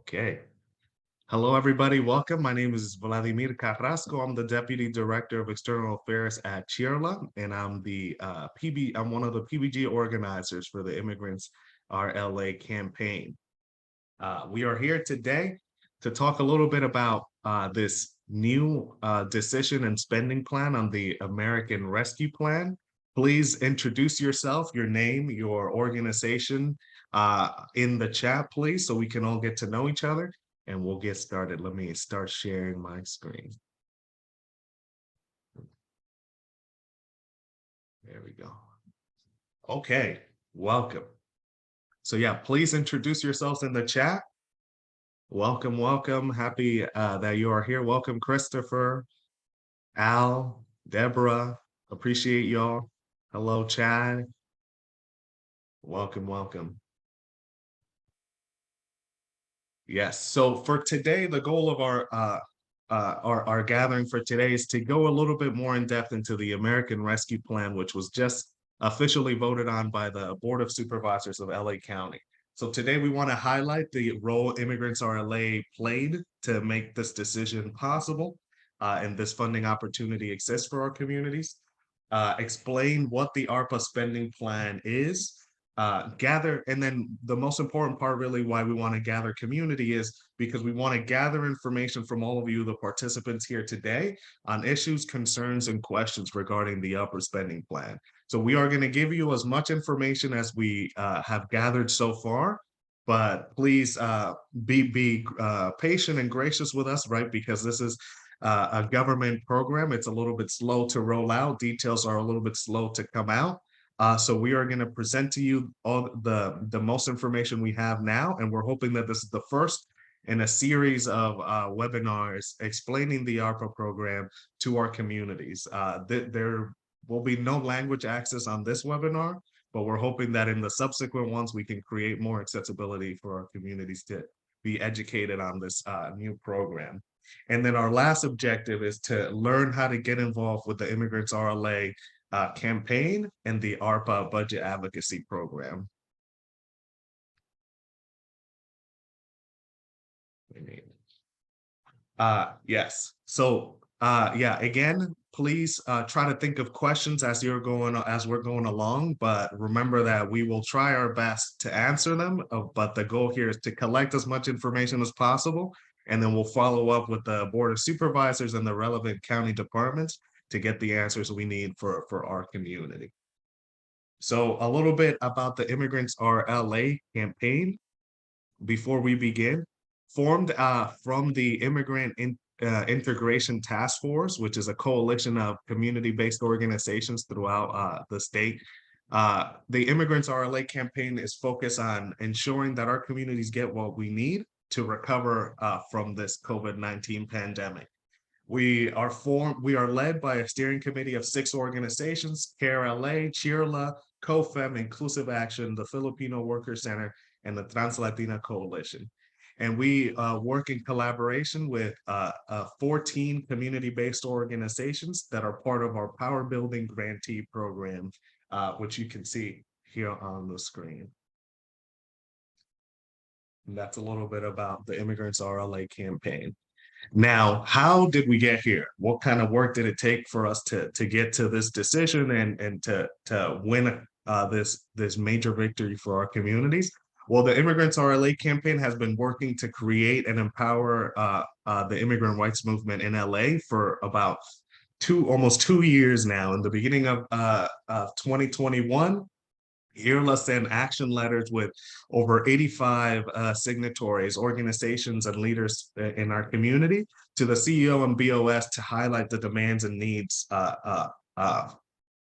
Okay. Hello, everybody. Welcome. My name is Vladimir Carrasco. I'm the Deputy Director of External Affairs at IRLA, and I'm one of the PBG organizers for the Immigrants RLA campaign. We are here today to talk a little bit about this new decision and spending plan on the American Rescue Plan. Please introduce yourself, your name, your organization in the chat, please, so we can all get to know each other, and we'll get started. Let me start sharing my screen. There we go. Okay, welcome. So yeah, please introduce yourselves in the chat. Welcome, welcome. Happy that you are here. Welcome, Christopher, Al, Deborah. Appreciate y'all. Hello, Chad. Welcome, welcome. Yes, so for today, the goal of our gathering for today is to go a little bit more in depth into the American Rescue Plan, which was just officially voted on by the Board of Supervisors of LA County. So today we want to highlight the role Immigrants RLA played to make this decision possible, and this funding opportunity exists for our communities. Explain what the ARPA spending plan is, gather, and then the most important part really why we want to gather community is because we want to gather information from all of you, the participants here today, on issues, concerns, and questions regarding the ARPA spending plan. So we are going to give you as much information as we have gathered so far, but please be patient and gracious with us, right? Because this is a government program. It's a little bit slow to roll out. Details are a little bit slow to come out. So we are going to present to you all the most information we have now, and we're hoping that this is the first in a series of webinars explaining the ARPA program to our communities. There will be no language access on this webinar, but we're hoping that in the subsequent ones, we can create more accessibility for our communities to be educated on this new program. And then our last objective is to learn how to get involved with the Immigrants RLA campaign and the ARPA budget advocacy program. Yes. So yeah, again, please try to think of questions as we're going along, but remember that we will try our best to answer them. But the goal here is to collect as much information as possible, and then we'll follow up with the Board of Supervisors and the relevant county departments to get the answers we need for our community. So a little bit about the Immigrants RLA campaign before we begin. Formed from the Integration Task Force, which is a coalition of community-based organizations throughout the state. The Immigrants RLA campaign is focused on ensuring that our communities get what we need to recover from this COVID-19 pandemic. We are led by a steering committee of 6 organizations: CARE LA, CHIRLA, COFEM, Inclusive Action, the Filipino Worker Center, and the Trans-Latina Coalition. And we work in collaboration with 14 community-based organizations that are part of our Power Building Grantee Program, which you can see here on the screen. And that's a little bit about the Immigrants RLA campaign. Now, how did we get here? What kind of work did it take for us to get to this decision and to win this major victory for our communities? Well, the Immigrants RLA campaign has been working to create and empower the immigrant rights movement in LA for about almost 2 years now. In the beginning of 2021, IRLA sent action letters with over 85 signatories, organizations, and leaders in our community to the CEO and BOS to highlight the demands and needs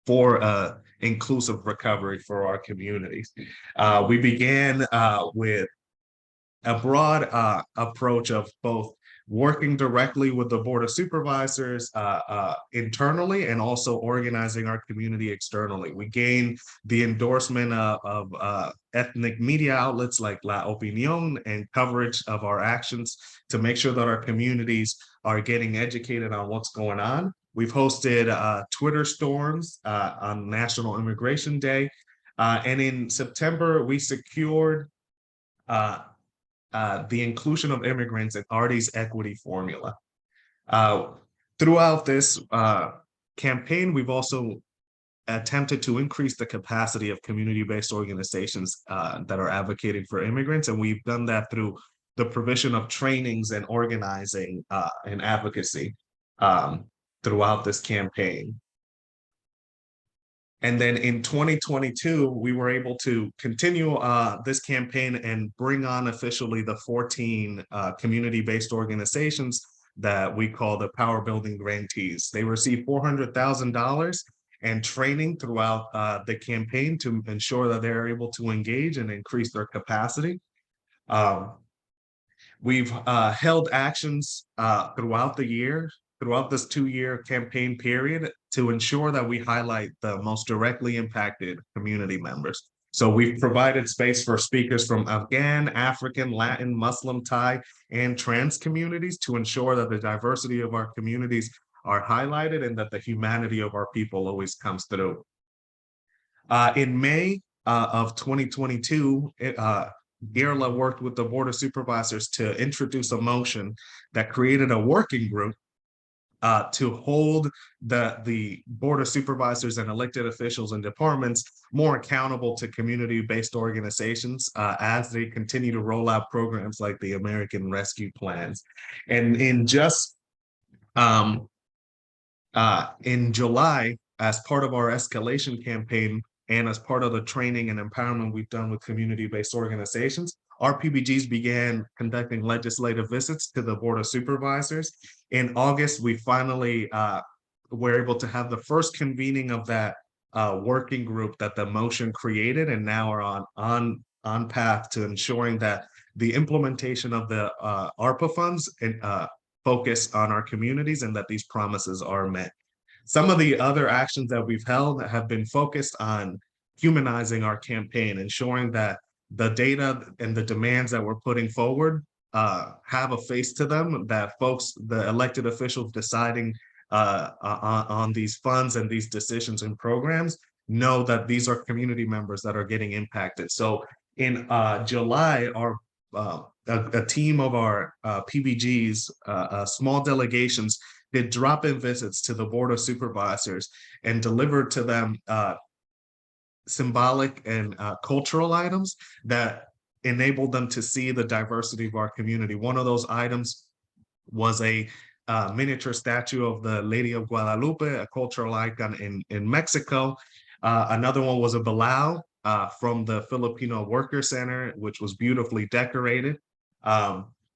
for inclusive recovery for our communities. We began with a broad approach of both working directly with the Board of Supervisors internally and also organizing our community externally. We gained the endorsement of ethnic media outlets like La Opinión and coverage of our actions to make sure that our communities are getting educated on what's going on. We've hosted Twitter storms on National Immigration Day. And in September, we secured the inclusion of immigrants in RD's equity formula. Uh, Throughout this campaign, we've also attempted to increase the capacity of community-based organizations that are advocating for immigrants. And we've done that through the provision of trainings and organizing and advocacy throughout this campaign. And then in 2022, we were able to continue this campaign and bring on officially the 14 community-based organizations that we call the Power Building Grantees. They received $400,000 and training throughout the campaign to ensure that they're able to engage and increase their capacity. We've held actions throughout the year, throughout this 2-year campaign period, to ensure that we highlight the most directly impacted community members. So we've provided space for speakers from Afghan, African, Latin, Muslim, Thai, and trans communities to ensure that the diversity of our communities are highlighted and that the humanity of our people always comes through. In May of 2022, IRLA worked with the Board of Supervisors to introduce a motion that created a working group to hold the Board of Supervisors and elected officials and departments more accountable to community-based organizations as they continue to roll out programs like the American Rescue Plans. And in just in July, as part of our escalation campaign and as part of the training and empowerment we've done with community-based organizations, our PBGs began conducting legislative visits to the Board of Supervisors. In August, we finally were able to have the first convening of that working group that the motion created, and now are on path to ensuring that the implementation of the ARPA funds and focus on our communities and that these promises are met. Some of the other actions that we've held have been focused on humanizing our campaign, ensuring that the data and the demands that we're putting forward have a face to them, that folks, the elected officials deciding on these funds and these decisions and programs know that these are community members that are getting impacted. So in July, our a team of our PBGs, small delegations, did drop-in visits to the Board of Supervisors and delivered to them symbolic and cultural items that enabled them to see the diversity of our community. One of those items was a miniature statue of the Lady of Guadalupe, a cultural icon in Mexico. Another one was a balao from the Filipino Worker Center, which was beautifully decorated.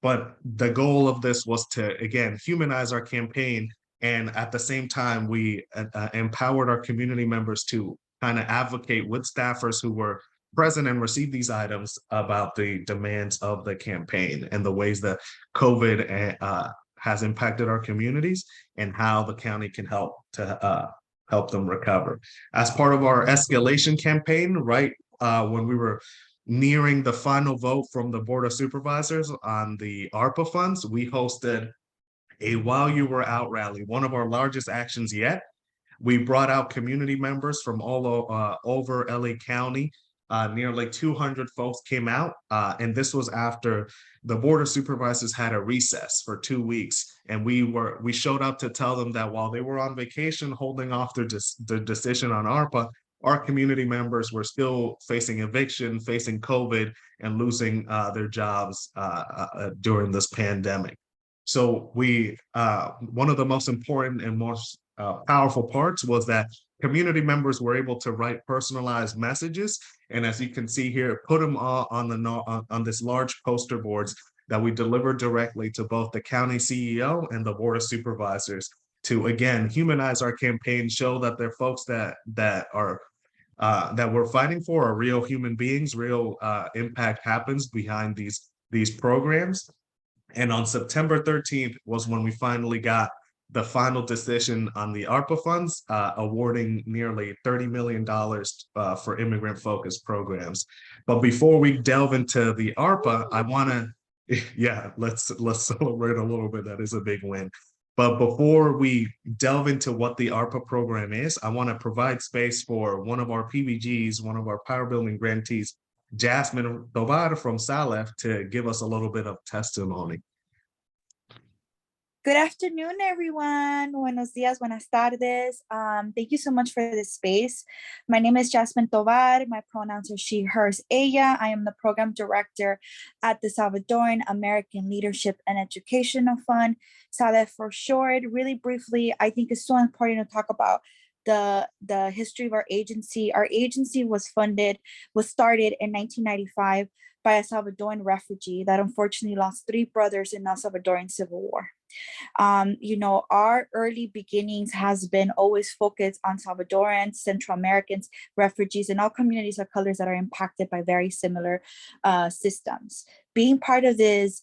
But the goal of this was to, again, humanize our campaign. And at the same time, we empowered our community members to kind of advocate with staffers who were present and received these items about the demands of the campaign and the ways that COVID has impacted our communities and how the county can help to help them recover. As part of our escalation campaign, right when we were nearing the final vote from the Board of Supervisors on the ARPA funds, we hosted a While You Were Out rally, one of our largest actions yet. We brought out community members from all over LA County. Nearly 200 folks came out, and this was after the Board of Supervisors had a recess for 2 weeks, and we showed up to tell them that while they were on vacation holding off their decision on ARPA, our community members were still facing eviction, facing COVID, and losing their jobs during this pandemic. So one of the most important and most powerful parts was that community members were able to write personalized messages, and as you can see here, put them all on this large poster boards that we delivered directly to both the county CEO and the Board of Supervisors to, again, humanize our campaign, show that they're folks that we're fighting for are real human beings, real impact happens behind these programs. And on September 13th was when we finally got the final decision on the ARPA funds, awarding nearly $30 million for immigrant-focused programs. But before we delve into the ARPA, I want to, yeah, let's celebrate a little bit. That is a big win. But before we delve into what the ARPA program is, I want to provide space for one of our PBGs, one of our Power Building grantees, Jasmine Tovar from Salef to give us a little bit of testimony. Good afternoon, everyone. Buenos días, buenas tardes. Thank you so much for this space. My name is Jasmine Tovar. My pronouns are she, hers, ella. I am the program director at the Salvadoran American Leadership and Educational Fund, SALEF for short. Really briefly, I think it's so important to talk about the history of our agency. Our agency was started in 1995 by a Salvadoran refugee that unfortunately lost 3 brothers in the Salvadoran Civil War. Our early beginnings has been always focused on Salvadorans, Central Americans, refugees, and all communities of colors that are impacted by very similar systems. Being part of this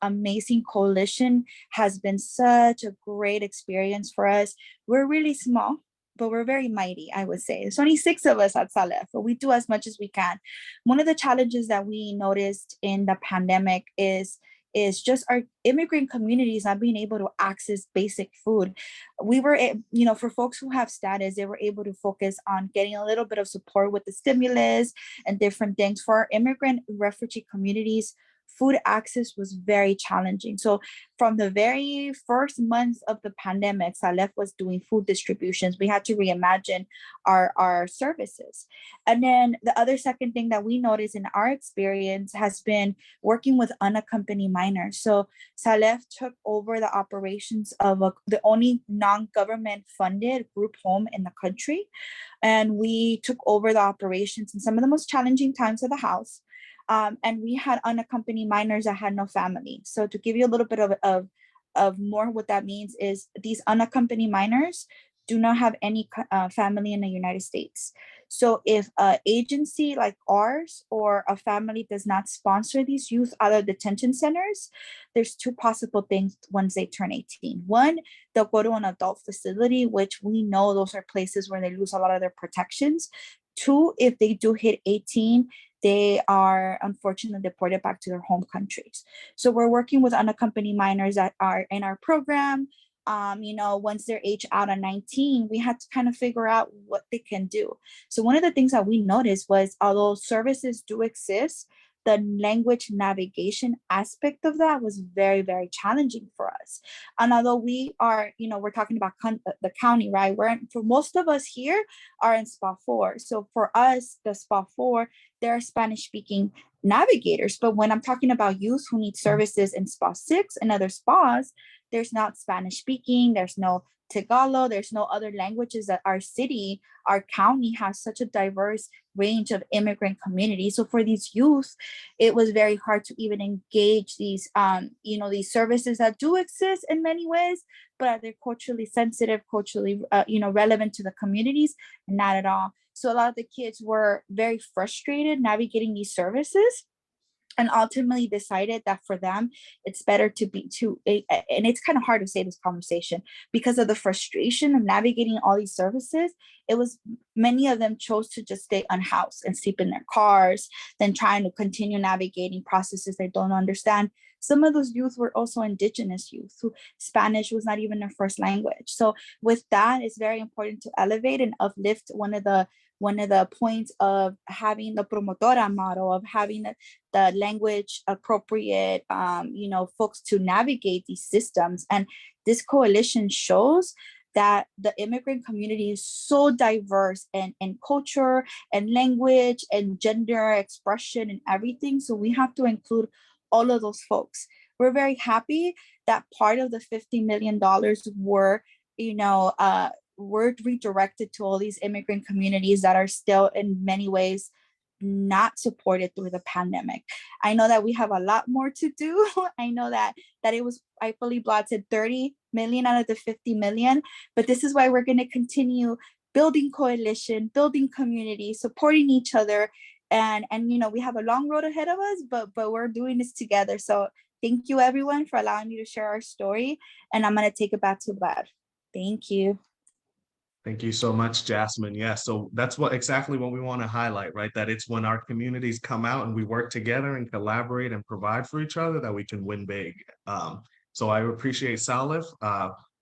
amazing coalition has been such a great experience for us. We're really small, but we're very mighty, I would say. There's only 6 of us at Salef, but we do as much as we can. One of the challenges that we noticed in the pandemic is just our immigrant communities not being able to access basic food. We were, for folks who have status, they were able to focus on getting a little bit of support with the stimulus and different things. For our immigrant refugee communities, food access was very challenging. So from the very first months of the pandemic, Salef was doing food distributions. We had to reimagine our services. And then the other second thing that we noticed in our experience has been working with unaccompanied minors. So Salef took over the operations of the only non-government funded group home in the country. And we took over the operations in some of the most challenging times of the house. And we had unaccompanied minors that had no family. So to give you a little bit of more, what that means is these unaccompanied minors do not have any family in the United States. So if an agency like ours or a family does not sponsor these youth out of detention centers, there's 2 possible things once they turn 18. One, they'll go to an adult facility, which we know those are places where they lose a lot of their protections. 2, if they do hit 18, they are unfortunately deported back to their home countries. So we're working with unaccompanied minors that are in our program. Once they're age out at 19, we had to kind of figure out what they can do. So one of the things that we noticed was, although services do exist, the language navigation aspect of that was very, very challenging for us. And although we are, we're talking about the county, right? For most of us here are in SPA 4. So for us, the SPA 4, there are Spanish speaking navigators. But when I'm talking about youth who need services in SPA 6 and other SPAs, there's not Spanish speaking, there's no Tagalog, there's no other languages that our city, our county has such a diverse range of immigrant communities. So for these youth, it was very hard to even engage these, these services that do exist in many ways, but are they culturally sensitive, culturally, relevant to the communities? Not at all. So a lot of the kids were very frustrated navigating these services, and ultimately decided that for them, it's better to and it's kind of hard to say this conversation because of the frustration of navigating all these services. Many of them chose to just stay unhoused and sleep in their cars, then trying to continue navigating processes they don't understand. Some of those youth were also indigenous youth who Spanish was not even their first language. So with that, it's very important to elevate and uplift one of the points of having the promotora model, of having the language appropriate, folks to navigate these systems. And this coalition shows that the immigrant community is so diverse in culture and language and gender expression and everything. So we have to include all of those folks. We're very happy that part of the $50 million were redirected to all these immigrant communities that are still in many ways not supported through the pandemic. I know that we have a lot more to do. I know that it was, I believe, said 30 million out of the 50 million, but this is why we're going to continue building coalition, building community, supporting each other. And we have a long road ahead of us, but we're doing this together. So thank you everyone for allowing me to share our story. And I'm going to take it back to Vlad. Thank you. Thank you so much, Jasmine. Yeah, so that's exactly what we want to highlight, right? That it's when our communities come out and we work together and collaborate and provide for each other that we can win big. So I appreciate Salif,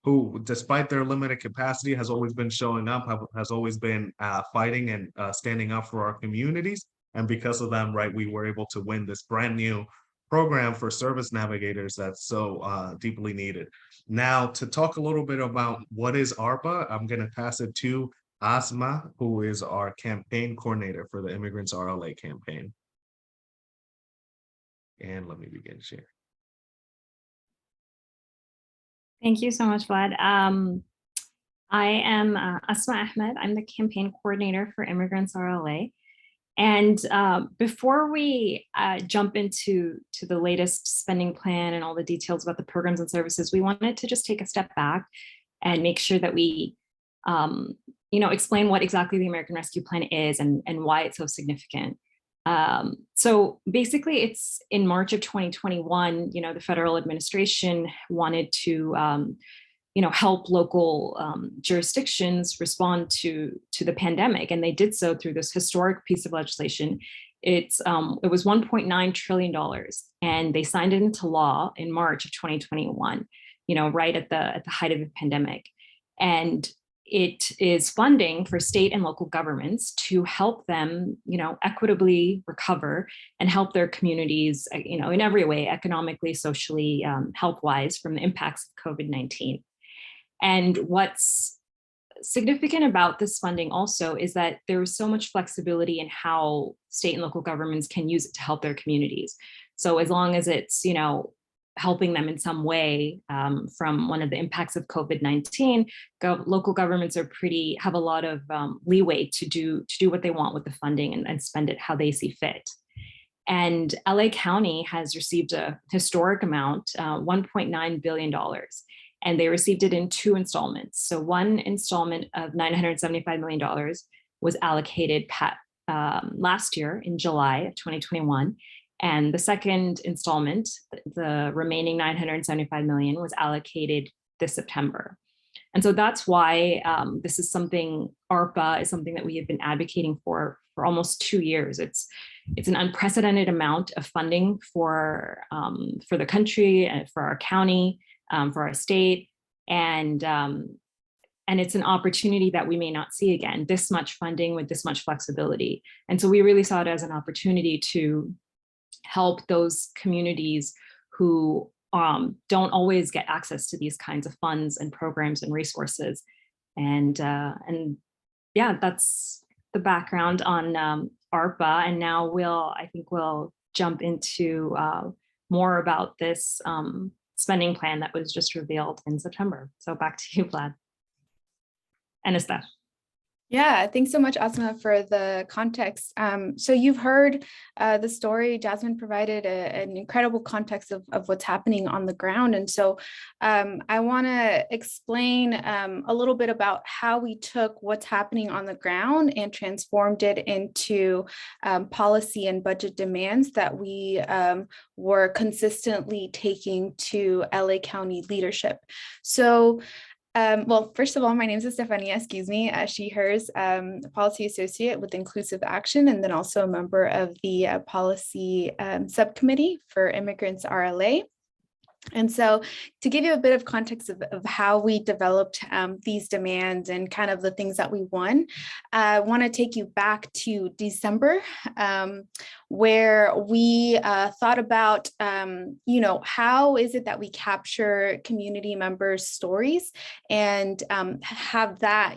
who, despite their limited capacity, has always been showing up, has always been fighting and standing up for our communities. And because of them, right, we were able to win this brand new program for service navigators that's so deeply needed. Now, to talk a little bit about what is ARPA, I'm going to pass it to Asma, who is our campaign coordinator for the Immigrants RLA campaign. And let me begin sharing. Thank you so much, Vlad. I am Asma Ahmed. I'm the campaign coordinator for Immigrants RLA. And before we jump into the latest spending plan and all the details about the programs and services, we wanted to just take a step back and make sure that we explain what exactly the American Rescue Plan is and why it's so significant. So basically, it's in March of 2021, the federal administration wanted to help local jurisdictions respond to the pandemic, and they did so through this historic piece of legislation. It was $1.9 trillion, and they signed it into law in March of 2021. Right at the height of the pandemic, and it is funding for state and local governments to help them, equitably recover and help their communities, in every way, economically, socially, health-wise, from the impacts of COVID-19. And what's significant about this funding also is that there is so much flexibility in how state and local governments can use it to help their communities. So as long as it's, helping them in some way from one of the impacts of COVID-19, local governments have a lot of leeway to do what they want with the funding and spend it how they see fit. And LA County has received a historic amount, $1.9 billion. And they received it in 2 installments. So one installment of $975 million was allocated last year in July of 2021. And the second installment, the remaining $975 million, was allocated this September. And so that's why this is something, ARPA is something that we have been advocating for almost 2 years. It's an unprecedented amount of funding for the country and for our county, for our state, and it's an opportunity that we may not see again, this much funding with this much flexibility. And so we really saw it as an opportunity to help those communities who don't always get access to these kinds of funds and programs and resources. And yeah, that's the background on ARPA. And now I think we'll jump into more about this spending plan that was just revealed in September. So back to you, Vlad and Esther. Yeah, thanks so much, Asma, for the context. So you've heard the story. Jasmine provided an incredible context of what's happening on the ground. And so I want to explain a little bit about how we took what's happening on the ground and transformed it into policy and budget demands that we were consistently taking to LA County leadership. So well, first of all, my name is Estefania, she, hers, policy associate with Inclusive Action, and then also a member of the policy subcommittee for Immigrants RLA. And so to give you a bit of context of how we developed these demands and kind of the things that we won, I want to take you back to December, where we thought about, how is it that we capture community members' stories and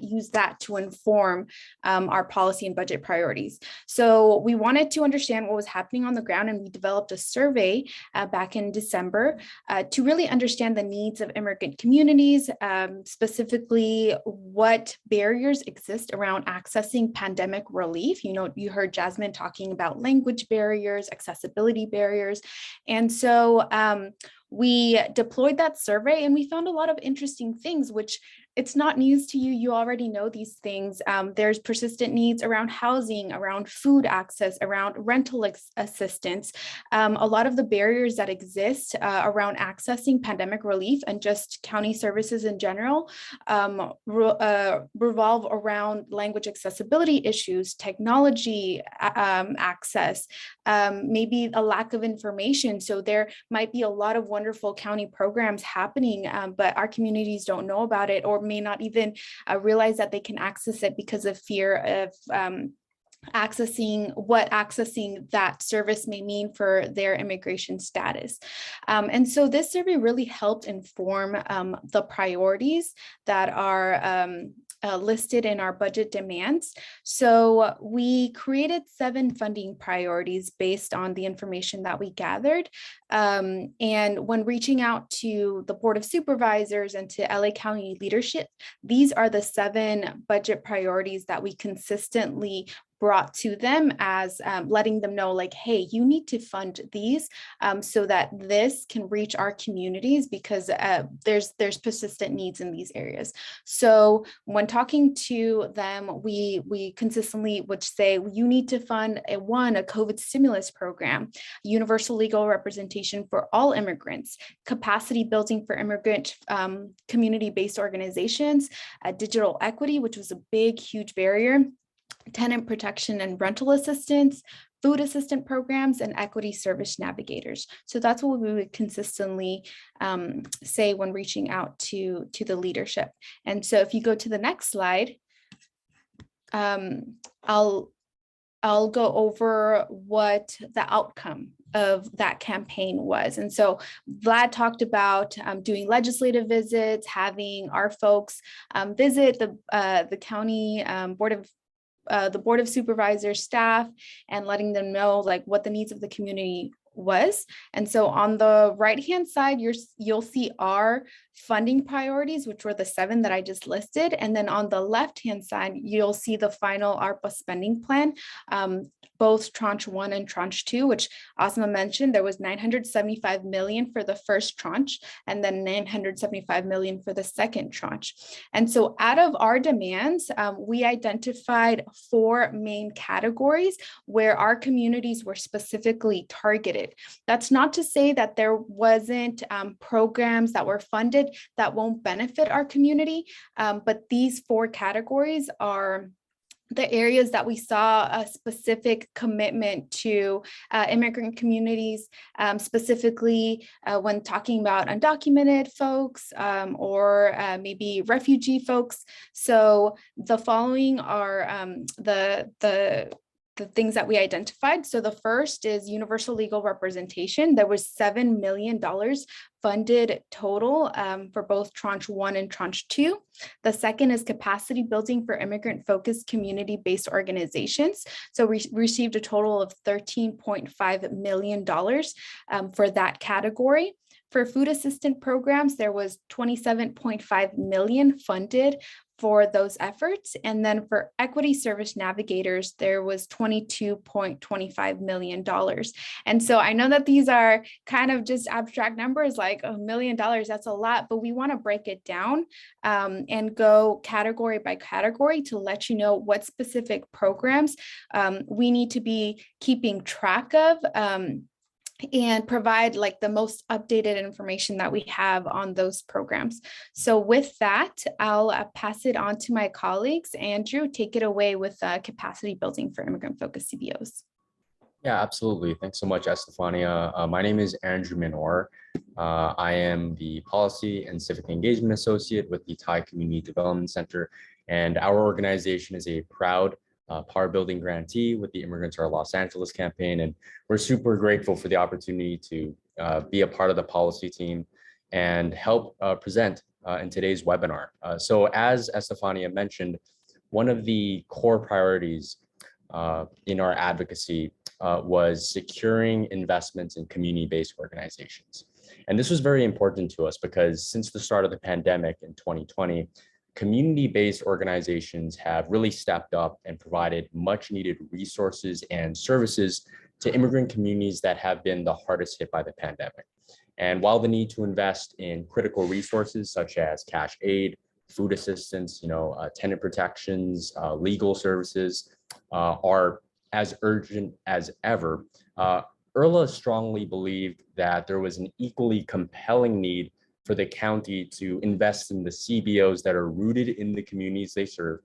use that to inform our policy and budget priorities. So we wanted to understand what was happening on the ground, and we developed a survey back in December to really understand the needs of immigrant communities, specifically what barriers exist around accessing pandemic relief. You heard Jasmine talking about language barriers, accessibility barriers. And so we deployed that survey and we found a lot of interesting things, which it's not news to you. You already know these things. There's persistent needs around housing, around food access, around rental assistance. A lot of the barriers that exist around accessing pandemic relief and just county services in general revolve around language accessibility issues, technology access, maybe a lack of information. So there might be a lot of wonderful county programs happening, but our communities don't know about it or may not even realize that they can access it because of fear of accessing that service may mean for their immigration status. And so this survey really helped inform the priorities that are listed in our budget demands. So we created 7 funding priorities based on the information that we gathered. And when reaching out to the Board of Supervisors and to LA County leadership, these are the 7 budget priorities that we consistently brought to them as letting them know, like, hey, you need to fund these so that this can reach our communities, because there's persistent needs in these areas. So when talking to them, we consistently would say, you need to fund a COVID stimulus program, universal legal representation for all immigrants, capacity building for immigrant community-based organizations, digital equity, which was a big, huge barrier, tenant protection and rental assistance, food assistant programs, and equity service navigators. So that's what we would consistently say when reaching out to the leadership. And so if you go to the next slide, I'll go over what the outcome of that campaign was. And so Vlad talked about doing legislative visits, having our folks visit the county the Board of Supervisors staff, and letting them know like what the needs of the community was. And so on the right-hand side, you'll see our funding priorities, which were the 7 that I just listed. And then on the left-hand side, you'll see the final ARPA spending plan, both tranche 1 and tranche 2, which Asma mentioned. There was $975 million for the first tranche, and then $975 million for the second tranche. And so out of our demands, we identified 4 main categories where our communities were specifically targeted. That's not to say that there wasn't programs that were funded that won't benefit our community, but these 4 categories are the areas that we saw a specific commitment to immigrant communities, specifically when talking about undocumented folks or maybe refugee folks. So the following are the things that we identified. So the first is universal legal representation. There was $7 million funded total for both tranche 1 and tranche 2. The second is capacity building for immigrant focused community-based organizations. So we received a total of $13.5 million for that category. For food assistant programs, there was $27.5 million funded for those efforts. And then for equity service navigators, there was $22.25 million. And so I know that these are kind of just abstract numbers, like $1 million, that's a lot, but we want to break it down and go category by category to let you know what specific programs we need to be keeping track of and provide like the most updated information that we have on those programs. So with that, I'll pass it on to my colleagues. Andrew, take it away with capacity building for immigrant-focused CBOs. Yeah, absolutely. Thanks so much, Estefania. My name is Andrew Minor. I am the Policy and Civic Engagement Associate with the Thai Community Development Center, and our organization is a proud Power Building grantee with the Immigrants Are Los Angeles campaign. And we're super grateful for the opportunity to be a part of the policy team and help present in today's webinar. So as Estefania mentioned, one of the core priorities in our advocacy was securing investments in community-based organizations. And this was very important to us because since the start of the pandemic in 2020, community-based organizations have really stepped up and provided much needed resources and services to immigrant communities that have been the hardest hit by the pandemic. And while the need to invest in critical resources such as cash aid, food assistance, tenant protections, legal services are as urgent as ever, IRLA strongly believed that there was an equally compelling need for the county to invest in the CBOs that are rooted in the communities they serve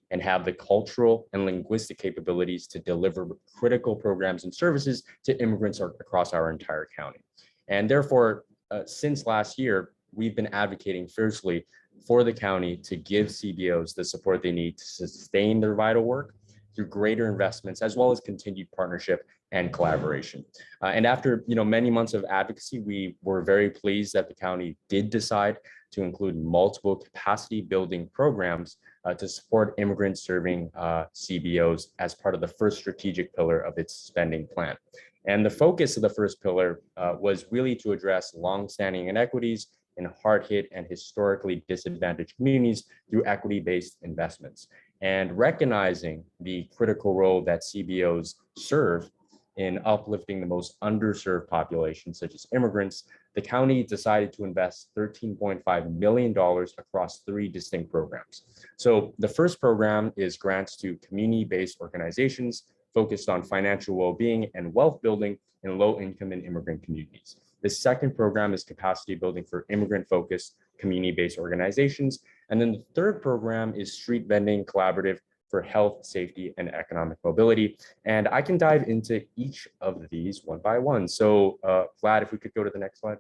and have the cultural and linguistic capabilities to deliver critical programs and services to immigrants across our entire county. And therefore, since last year, we've been advocating fiercely for the county to give CBOs the support they need to sustain their vital work through greater investments, as well as continued partnership and collaboration. And after many months of advocacy, we were very pleased that the county did decide to include multiple capacity building programs to support immigrants serving CBOs as part of the first strategic pillar of its spending plan. And the focus of the first pillar was really to address longstanding inequities in hard-hit and historically disadvantaged communities through equity-based investments. And recognizing the critical role that CBOs serve in uplifting the most underserved populations, such as immigrants, the county decided to invest $13.5 million across 3 distinct programs. So the first program is grants to community-based organizations focused on financial well-being and wealth building in low-income and immigrant communities. The second program is capacity building for immigrant-focused community-based organizations. And then the third program is street vending collaborative for health, safety, and economic mobility. And I can dive into each of these one by one. So Vlad, if we could go to the next slide.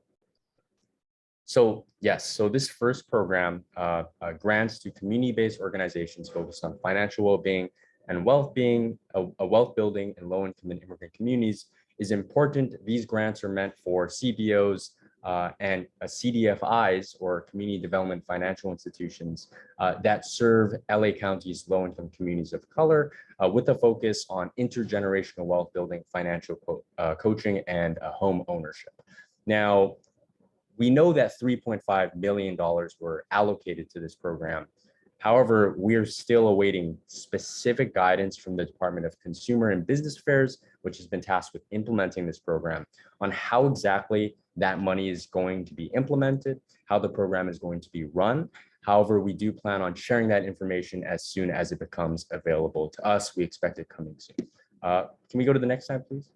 So yes, so this first program, grants to community-based organizations focused on financial well-being and wealth building in low-income and immigrant communities is important. These grants are meant for CBOs and CDFIs, or community development financial institutions, that serve LA County's low-income communities of color, with a focus on intergenerational wealth building, financial coaching, and home ownership. Now, we know that $3.5 million were allocated to this program. However, we're still awaiting specific guidance from the Department of Consumer and Business Affairs, which has been tasked with implementing this program, on how exactly that money is going to be implemented, how the program is going to be run. However, we do plan on sharing that information as soon as it becomes available to us. We expect it coming soon. Can we go to the next slide, please?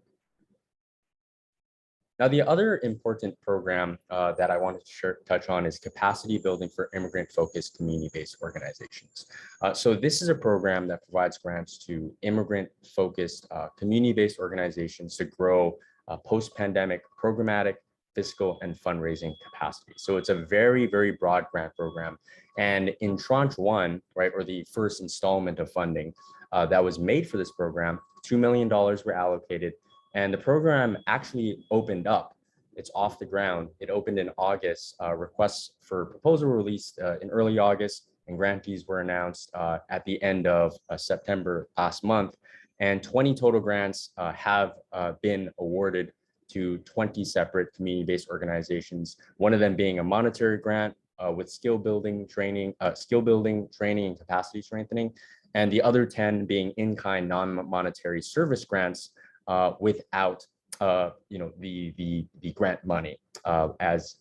Now, the other important program that I wanted to touch on is capacity building for immigrant-focused community-based organizations. So this is a program that provides grants to immigrant-focused community-based organizations to grow post-pandemic programmatic, fiscal, and fundraising capacity. So it's a very, very broad grant program. And in tranche 1, right, or the first installment of funding that was made for this program, $2 million were allocated. And the program actually opened up. It's off the ground. It opened in August. Requests for proposal were released in early August, and grantees were announced at the end of September last month. And 20 total grants have been awarded to 20 separate community-based organizations, one of them being a monetary grant with skill building, training, and capacity strengthening, and the other 10 being in-kind non-monetary service grants without the grant money as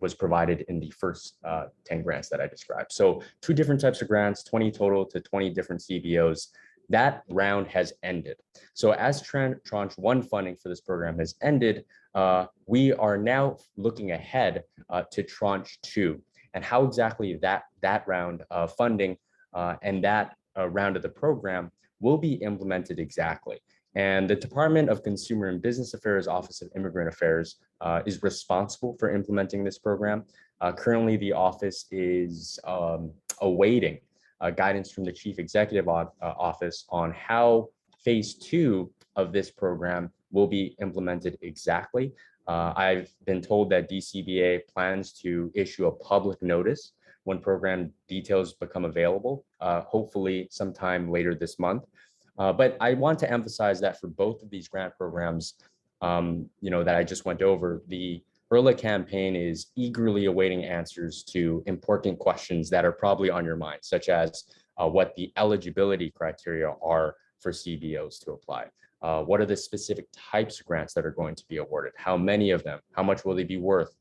was provided in the first 10 grants that I described. So 2 different types of grants, 20 total to 20 different CBOs. That round has ended. So as tranche 1 funding for this program has ended, we are now looking ahead to tranche 2 and how exactly that round of funding and that round of the program will be implemented exactly. And the Department of Consumer and Business Affairs Office of Immigrant Affairs is responsible for implementing this program. Currently, the office is awaiting guidance from the Chief Executive Office on how phase 2 of this program will be implemented exactly. I've been told that DCBA plans to issue a public notice when program details become available, hopefully sometime later this month. But I want to emphasize that for both of these grant programs, that I just went over, the IRLA campaign is eagerly awaiting answers to important questions that are probably on your mind, such as what the eligibility criteria are for CBOs to apply. What are the specific types of grants that are going to be awarded? How many of them? How much will they be worth?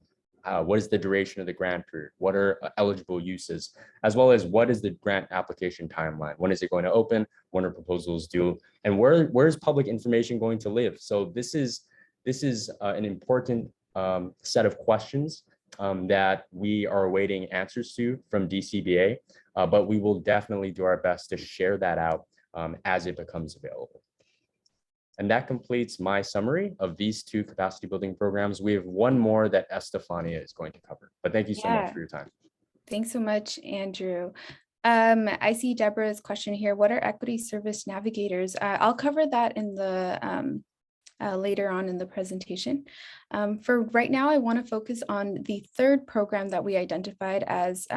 What is the duration of the grant period? What are eligible uses? As well as what is the grant application timeline? When is it going to open? When are proposals due? And where is public information going to live? So this is an important set of questions that we are awaiting answers to from DCBA, but we will definitely do our best to share that out as it becomes available. And that completes my summary of these 2 capacity building programs. We have one more that Estefania is going to cover, but thank you so much for your time. Thanks so much, Andrew. I see Deborah's question here. What are equity service navigators? I'll cover that in the later on in the presentation. For right now, I want to focus on the third program that we identified as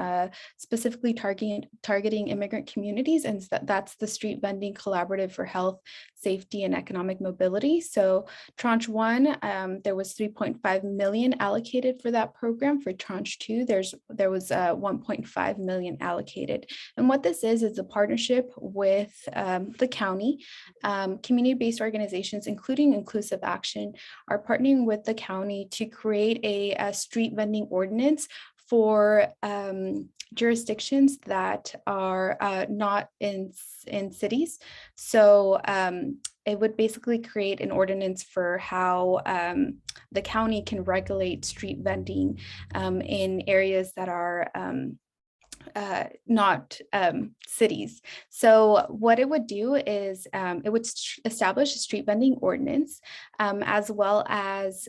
specifically targeting immigrant communities, and that's the Street Vending Collaborative for Health, Safety, and Economic Mobility. So tranche 1, there was 3.5 million allocated for that program. For tranche 2, there was 1.5 million allocated. And what this is a partnership with the county. Community-based organizations, including Inclusive Action, are partnering with the county to create a street vending ordinance for jurisdictions that are not in cities. So it would basically create an ordinance for how the county can regulate street vending in areas that are not cities. So what it would do is it would establish a street vending ordinance, as well as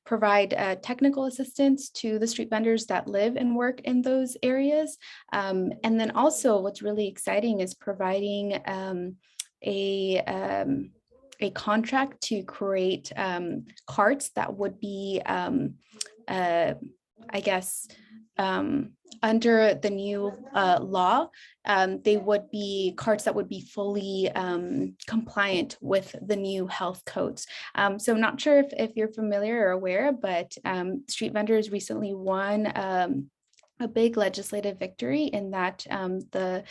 provide technical assistance to the street vendors that live and work in those areas. And then also what's really exciting is providing a contract to create carts that would be, I guess, under the new law, they would be carts that would be fully compliant with the new health codes. So I'm not sure if you're familiar or aware, but street vendors recently won a big legislative victory in that the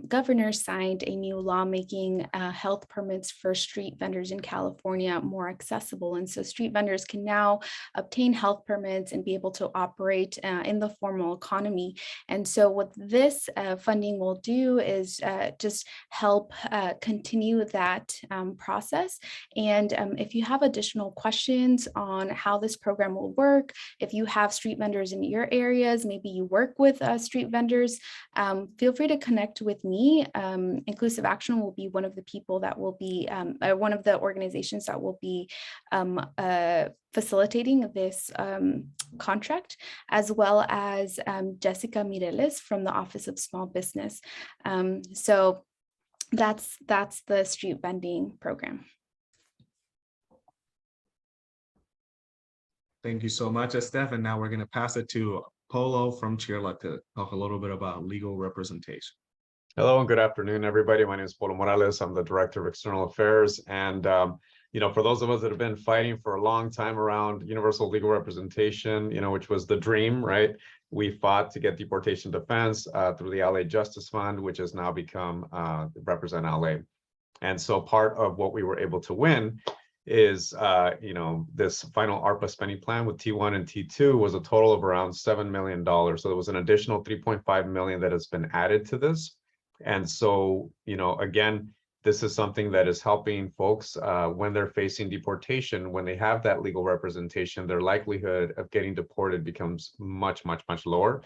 governor signed a new law making health permits for street vendors in California more accessible. And so street vendors can now obtain health permits and be able to operate in the formal economy. And so what this funding will do is just help continue that process. And if you have additional questions on how this program will work, if you have street vendors in your areas, maybe you work with street vendors, feel free to connect with me. Inclusive Action will be one of the people that will be, one of the organizations that will be facilitating this contract, as well as Jessica Mireles from the Office of Small Business. So that's the street vending program. Thank you so much, Estef. And now we're going to pass it to Polo from IRLA to talk a little bit about legal representation. Hello and good afternoon, everybody. My name is Polo Morales. I'm the Director of External Affairs. And, you know, for those of us that have been fighting for a long time around universal legal representation, you know, which was the dream, right? We fought to get deportation defense through the LA Justice Fund, which has now become Represent LA. And so part of what we were able to win is, you know, this final ARPA spending plan with T1 and T2 was a total of around $7 million. So there was an additional 3.5 million that has been added to this. And so, you know, again, this is something that is helping folks when they're facing deportation. When they have that legal representation, their likelihood of getting deported becomes much, much, much lower.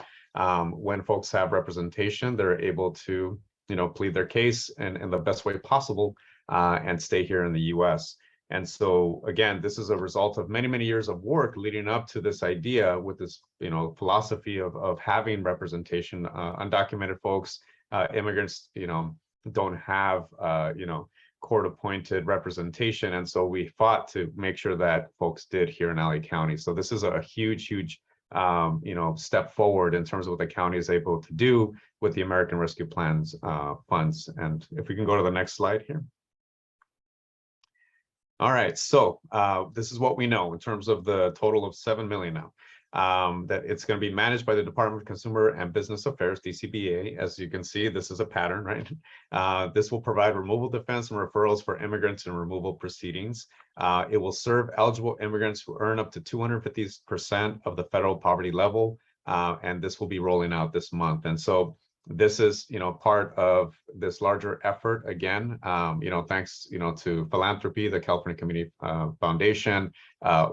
When folks have representation, they're able to, you know, plead their case in the best way possible and stay here in the US. And so, again, this is a result of many, many years of work leading up to this idea with this, you know, philosophy of having representation. Undocumented folks, immigrants, you know, don't have, you know, court-appointed representation. And so we fought to make sure that folks did here in LA County. So this is a huge, huge, you know, step forward in terms of what the county is able to do with the American Rescue Plan's funds. And if we can go to the next slide here. All right, so this is what we know in terms of the total of 7 million now. That it's going to be managed by the Department of Consumer and Business Affairs, DCBA. As you can see, this is a pattern, right? This will provide removal defense and referrals for immigrants in removal proceedings. It will serve eligible immigrants who earn up to 250% of the federal poverty level, and this will be rolling out this month. And so this is, you know, part of this larger effort. Again, you know, thanks, you know, to philanthropy, the California Community Foundation,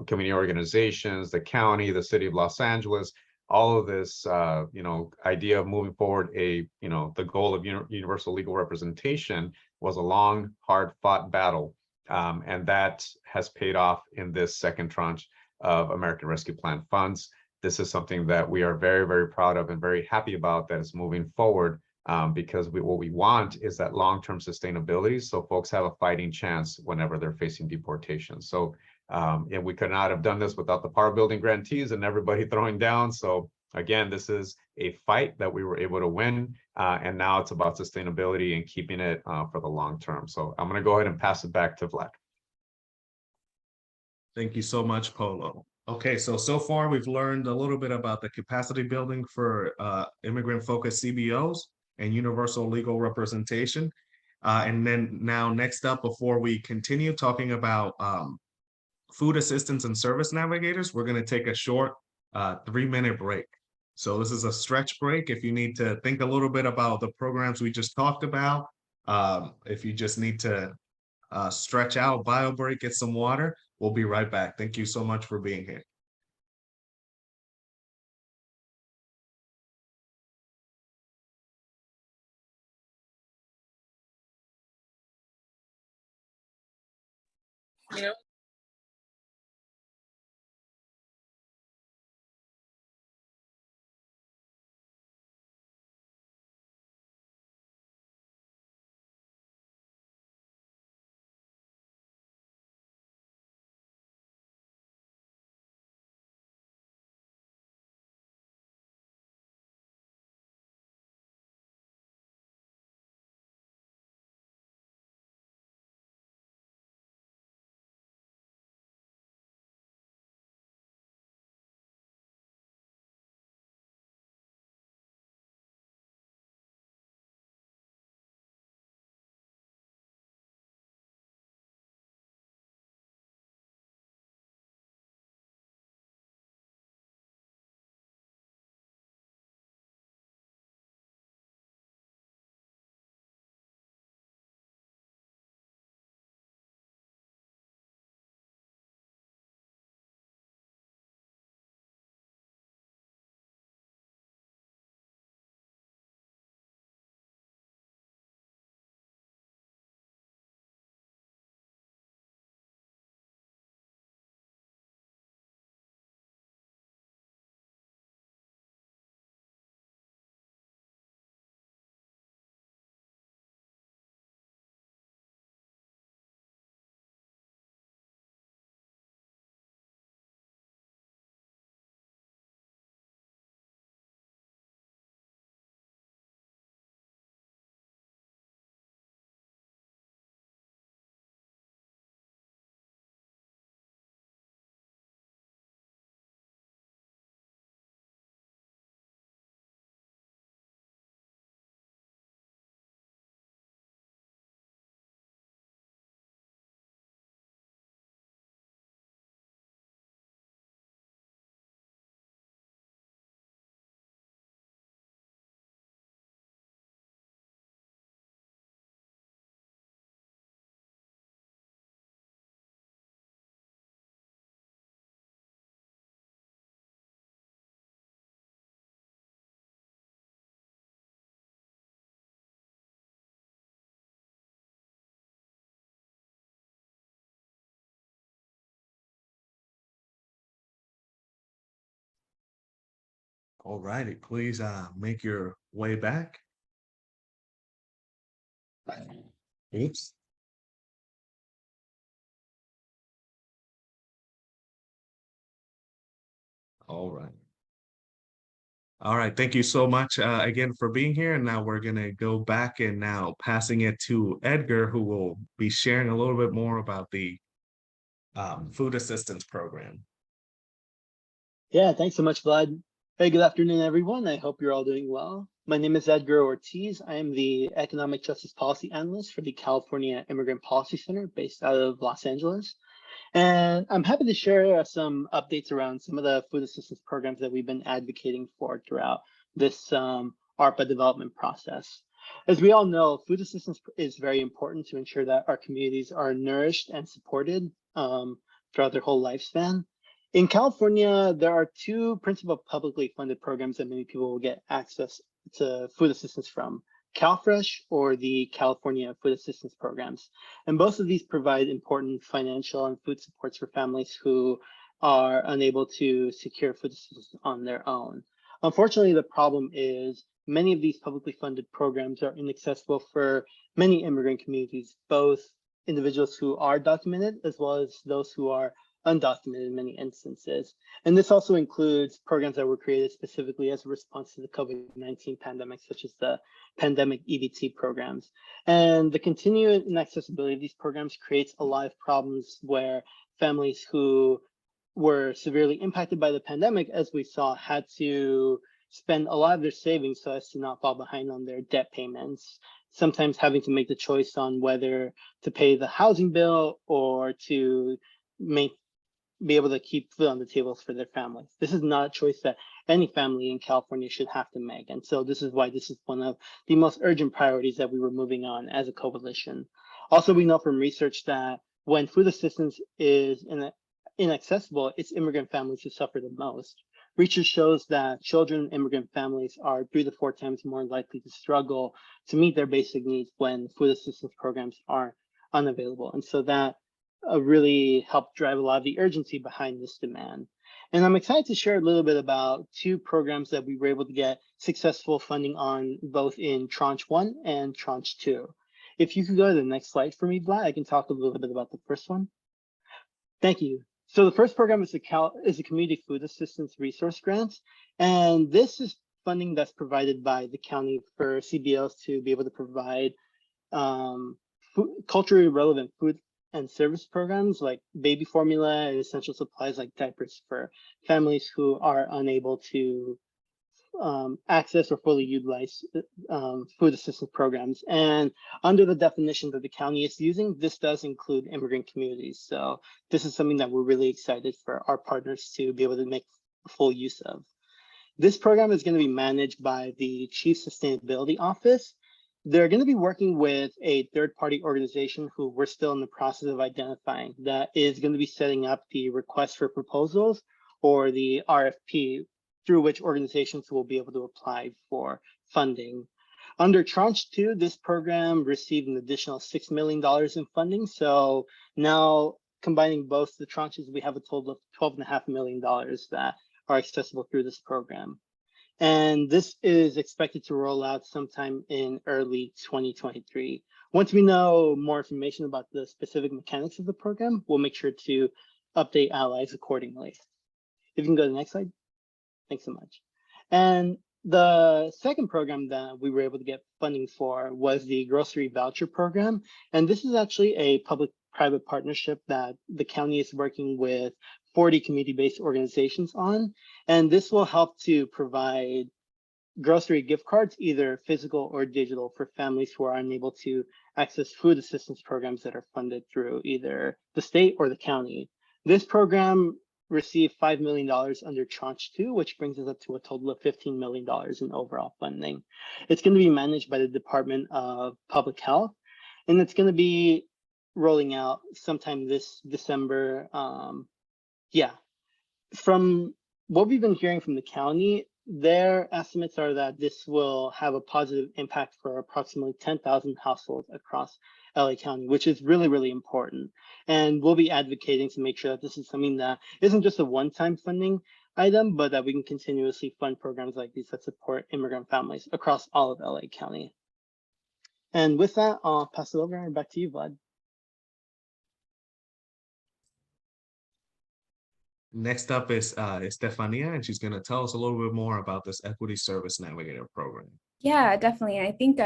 community organizations, the county, the city of Los Angeles, all of this, you know, idea of moving forward you know, the goal of universal legal representation was a long, hard-fought battle, and that has paid off in this second tranche of American Rescue Plan funds. this is something that we are very, very proud of and very happy about that is moving forward, because what we want is that long-term sustainability, so folks have a fighting chance whenever they're facing deportation. So and we could not have done this without the power building grantees and everybody throwing down. So again, this is a fight that we were able to win, and now it's about sustainability and keeping it for the long term. So I'm going to go ahead and pass it back to Vlad. Thank you so much, Polo. Okay, so far we've learned a little bit about the capacity building for immigrant-focused CBOs and universal legal representation. And then now next up, before we continue talking about food assistance and service navigators, we're going to take a short 3-minute break. So this is a stretch break. If you need to think a little bit about the programs we just talked about, if you just need to stretch out, bio break, get some water, we'll be right back. Thank you so much for being here. All righty, please make your way back. Oops. All right. All right, thank you so much again for being here. And now we're gonna go back and now passing it to Edgar, who will be sharing a little bit more about the food assistance program. Yeah, thanks so much, Vlad. Hey, good afternoon, everyone. I hope you're all doing well. My name is Edgar Ortiz. I am the Economic Justice Policy Analyst for the California Immigrant Policy Center based out of Los Angeles. And I'm happy to share some updates around some of the food assistance programs that we've been advocating for throughout this ARPA development process. As we all know, food assistance is very important to ensure that our communities are nourished and supported throughout their whole lifespan. In California, there are two principal publicly funded programs that many people will get access to food assistance from: CalFresh or the California Food Assistance Programs. And both of these provide important financial and food supports for families who are unable to secure food assistance on their own. Unfortunately, the problem is many of these publicly funded programs are inaccessible for many immigrant communities, both individuals who are documented as well as those who are undocumented in many instances. And this also includes programs that were created specifically as a response to the COVID-19 pandemic, such as the pandemic EBT programs. And the continued inaccessibility of these programs creates a lot of problems where families who were severely impacted by the pandemic, as we saw, had to spend a lot of their savings so as to not fall behind on their debt payments, sometimes having to make the choice on whether to pay the housing bill or to be able to keep food on the tables for their families. This is not a choice that any family in California should have to make. And so this is why this is one of the most urgent priorities that we were moving on as a coalition. Also, we know from research that when food assistance is inaccessible, it's immigrant families who suffer the most. Research shows that children in immigrant families are 3 to 4 times more likely to struggle to meet their basic needs when food assistance programs are unavailable. And so that really helped drive a lot of the urgency behind this demand. And I'm excited to share a little bit about 2 programs that we were able to get successful funding on, both in tranche 1 and tranche 2. If you could go to the next slide for me, Vlad, I can talk a little bit about the first one. Thank you. So the first program is a community food assistance resource grant. And this is funding that's provided by the county for CBOs to be able to provide culturally relevant food and service programs like baby formula and essential supplies like diapers for families who are unable to access or fully utilize food assistance programs. And under the definition that the county is using, this does include immigrant communities. So this is something that we're really excited for our partners to be able to make full use of. This program is going to be managed by the Chief Sustainability Office. They're going to be working with a third-party organization who we're still in the process of identifying that is going to be setting up the request for proposals, or the RFP, through which organizations will be able to apply for funding. Under tranche 2, this program received an additional $6 million in funding. So now combining both the tranches, we have a total of $12.5 million that are accessible through this program. And this is expected to roll out sometime in early 2023. Once we know more information about the specific mechanics of the program, we'll make sure to update allies accordingly. If you can go to the next slide. Thanks so much. And the second program that we were able to get funding for was the grocery voucher program. And this is actually a public-private partnership that the county is working with 40 community-based organizations on. And this will help to provide grocery gift cards, either physical or digital, for families who are unable to access food assistance programs that are funded through either the state or the county. This program received $5 million under tranche 2, which brings us up to a total of $15 million in overall funding. It's going to be managed by the Department of Public Health, and it's going to be rolling out sometime this December. From what we've been hearing from the county, their estimates are that this will have a positive impact for approximately 10,000 households across LA County, which is really, really important. And we'll be advocating to make sure that this is something that isn't just a one-time funding item, but that we can continuously fund programs like these that support immigrant families across all of LA County. And with that, I'll pass it over and back to you, Vlad. Next up is Estefania, and she's going to tell us a little bit more about this Equity Service Navigator program. Yeah, definitely. I think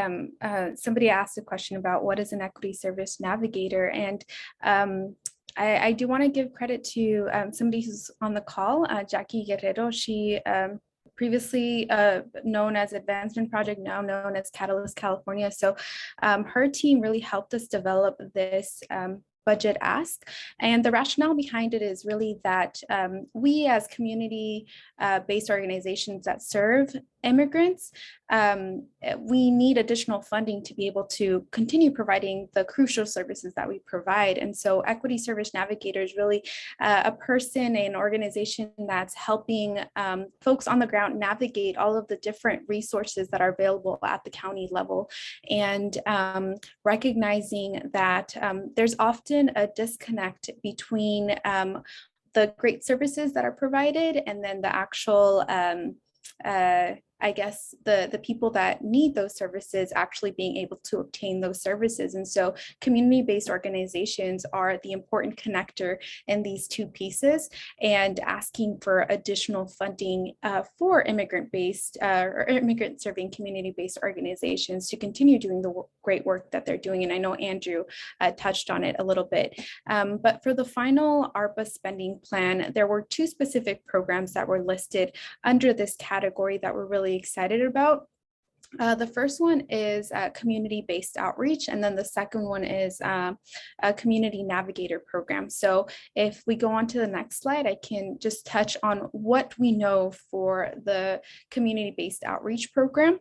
somebody asked a question about what is an equity service navigator, and I do want to give credit to somebody who's on the call, Jackie Guerrero. She previously known as Advancement Project, now known as Catalyst California. So her team really helped us develop this budget ask. And the rationale behind it is really that we as community-based organizations that serve immigrants, we need additional funding to be able to continue providing the crucial services that we provide. And so Equity Service Navigator is really a person, an organization that's helping folks on the ground navigate all of the different resources that are available at the county level, and recognizing that there's often a disconnect between the great services that are provided, and then the actual I guess the people that need those services actually being able to obtain those services. And so community-based organizations are the important connector in these two pieces, and asking for additional funding for immigrant-based or immigrant-serving community-based organizations to continue doing the great work that they're doing. And I know Andrew touched on it a little bit. But for the final ARPA spending plan, there were two specific programs that were listed under this category that we're really excited about. The first one is community-based outreach, and then the second one is a community navigator program. So if we go on to the next slide, I can just touch on what we know for the community-based outreach program.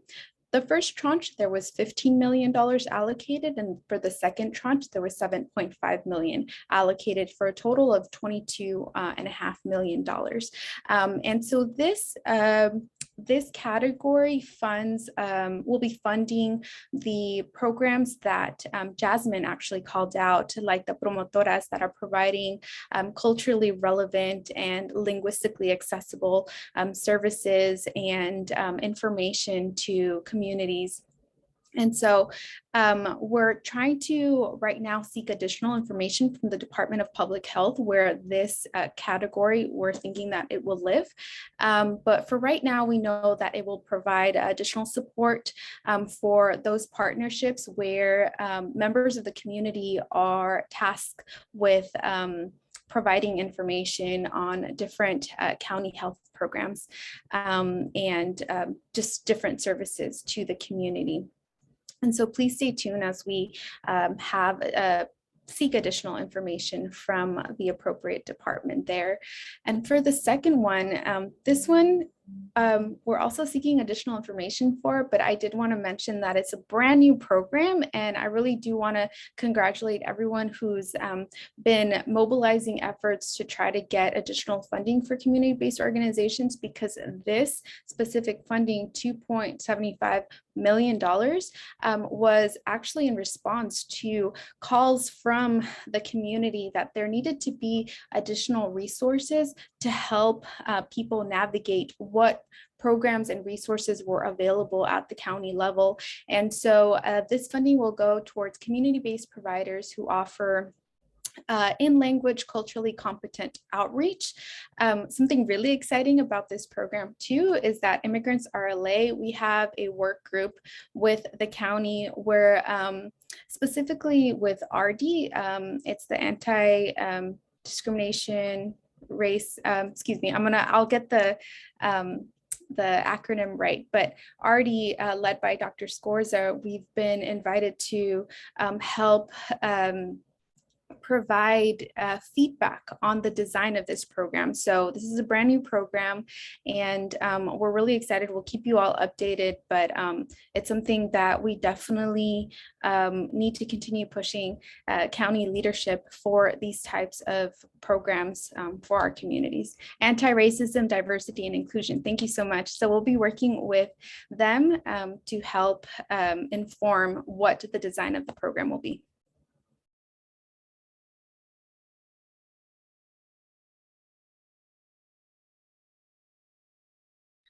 The first tranche, there was $15 million allocated, and for the second tranche, there was $7.5 million allocated, for a total of $22.5 million. And so this category funds will be funding the programs that Jasmine actually called out, like the promotoras that are providing culturally relevant and linguistically accessible services and information to communities. And so we're trying to right now seek additional information from the Department of Public Health where this category we're thinking that it will live. But for right now, we know that it will provide additional support for those partnerships where members of the community are tasked with providing information on different county health programs and just different services to the community. And so please stay tuned as we seek additional information from the appropriate department there. And for the second one, this one, we're also seeking additional information for, but I did want to mention that it's a brand new program, and I really do want to congratulate everyone who's been mobilizing efforts to try to get additional funding for community-based organizations, because this specific funding, $2.75 million, was actually in response to calls from the community that there needed to be additional resources to help people navigate what programs and resources were available at the county level. And so this funding will go towards community-based providers who offer in language culturally competent outreach. Something really exciting about this program too is that Immigrants RLA, we have a work group with the county where specifically with RD, it's the anti-discrimination race, excuse me, I'll get the acronym right, but RD led by Dr. Scorza, we've been invited to help provide feedback on the design of this program. So this is a brand new program, and we're really excited. We'll keep you all updated, but it's something that we definitely need to continue pushing county leadership for these types of programs for our communities. Anti-racism, diversity, and inclusion. Thank you so much. So we'll be working with them to help inform what the design of the program will be.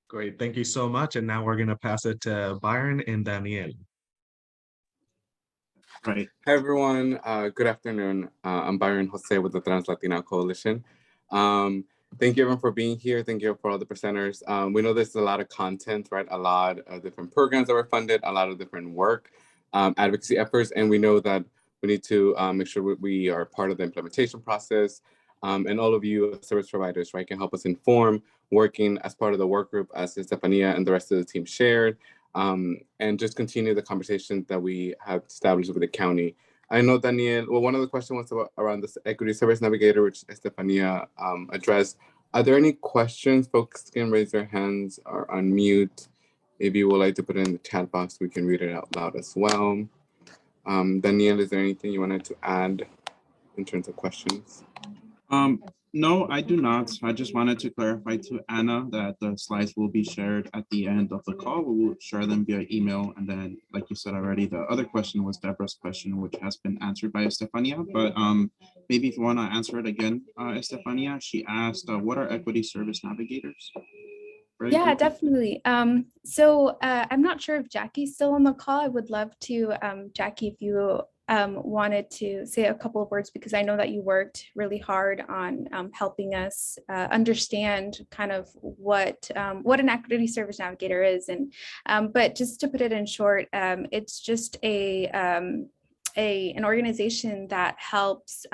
Great, thank you so much. And now we're going to pass it to Byron and Daniel. Right. Hi, everyone. Good afternoon. I'm Byron Jose with the Trans Latina Coalition. Thank you, everyone, for being here. Thank you for all the presenters. We know there's a lot of content, right? A lot of different programs that were funded, a lot of different work, advocacy efforts, and we know that we need to make sure we are part of the implementation process. And all of you service providers, right, can help us inform, working as part of the work group, as Estefania and the rest of the team shared, and just continue the conversation that we have established with the county. I know, Daniel, well, one of the questions was around this equity service navigator, which Estefania addressed. Are there any questions? Folks can raise their hands or unmute. If you would like to put it in the chat box, we can read it out loud as well. Daniel, is there anything you wanted to add in terms of questions? No, I do not. I just wanted to clarify to Anna that the slides will be shared at the end of the call. We will share them via email. And then, like you said already, the other question was Deborah's question, which has been answered by Estefania. But maybe if you want to answer it again, Estefania, she asked, what are equity service navigators? Very Yeah, briefly. definitely. I'm not sure if Jackie's still on the call. I would love to, Jackie, if you wanted to say a couple of words, because I know that you worked really hard on helping us understand kind of what an equity service navigator is. And but just to put it in short, it's just an organization that helps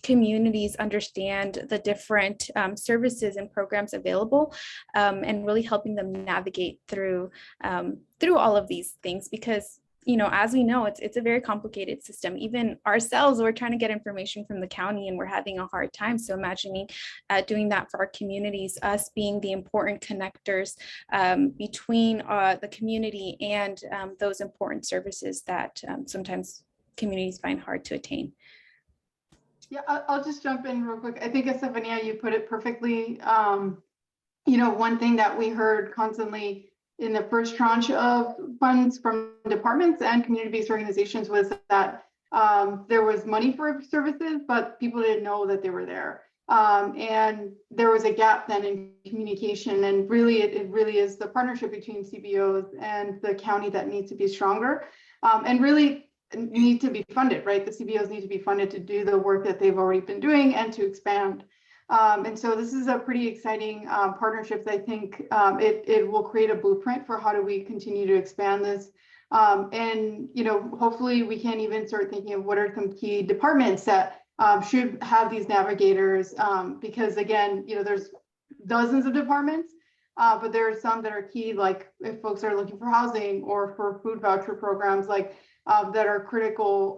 communities understand the different services and programs available, and really helping them navigate through all of these things, because as we know, it's a very complicated system. Even ourselves, we're trying to get information from the county and we're having a hard time. So imagining doing that for our communities, us being the important connectors between the community and those important services that sometimes communities find hard to attain. Yeah, I'll just jump in real quick. I think, Estefania, you put it perfectly. One thing that we heard constantly in the first tranche of funds from departments and community-based organizations was that there was money for services, but people didn't know that they were there. And there was a gap then in communication, and really, it really is the partnership between CBOs and the county that needs to be stronger, and really need to be funded, right? The CBOs need to be funded to do the work that they've already been doing and to expand. And so this is a pretty exciting partnership. I think it will create a blueprint for how do we continue to expand this. And hopefully we can even start thinking of what are some key departments that should have these navigators, because again, there's dozens of departments, but there are some that are key, like if folks are looking for housing or for food voucher programs, like that are critical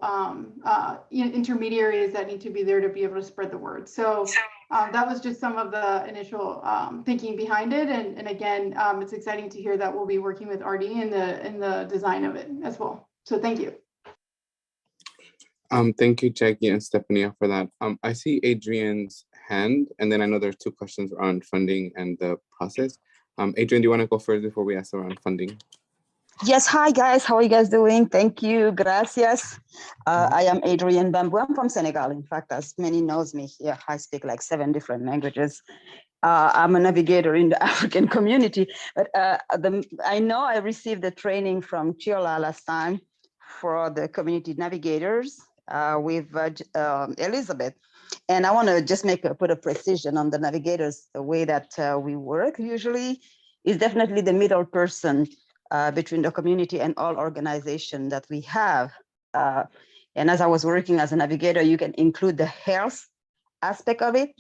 intermediaries that need to be there to be able to spread the word. So that was just some of the initial thinking behind it. And again, it's exciting to hear that we'll be working with RD in the design of it as well. So thank you. Thank you, Jackie and Stefania, for that. I see Adrian's hand, and then I know there's two questions around funding and the process. Adrian, do you want to go first before we ask around funding? Yes, hi guys, how are you guys doing? Thank you, gracias. I am Adrian Bambou, I'm from Senegal. In fact, as many knows me here, I speak like 7 different languages. I'm a navigator in the African community, but I know I received the training from IRLA last time for the community navigators with Elizabeth. And I want to just put a precision on the navigators. The way that we work usually is definitely the middle person between the community and all organizations that we have. And as I was working as a navigator, you can include the health aspect of it,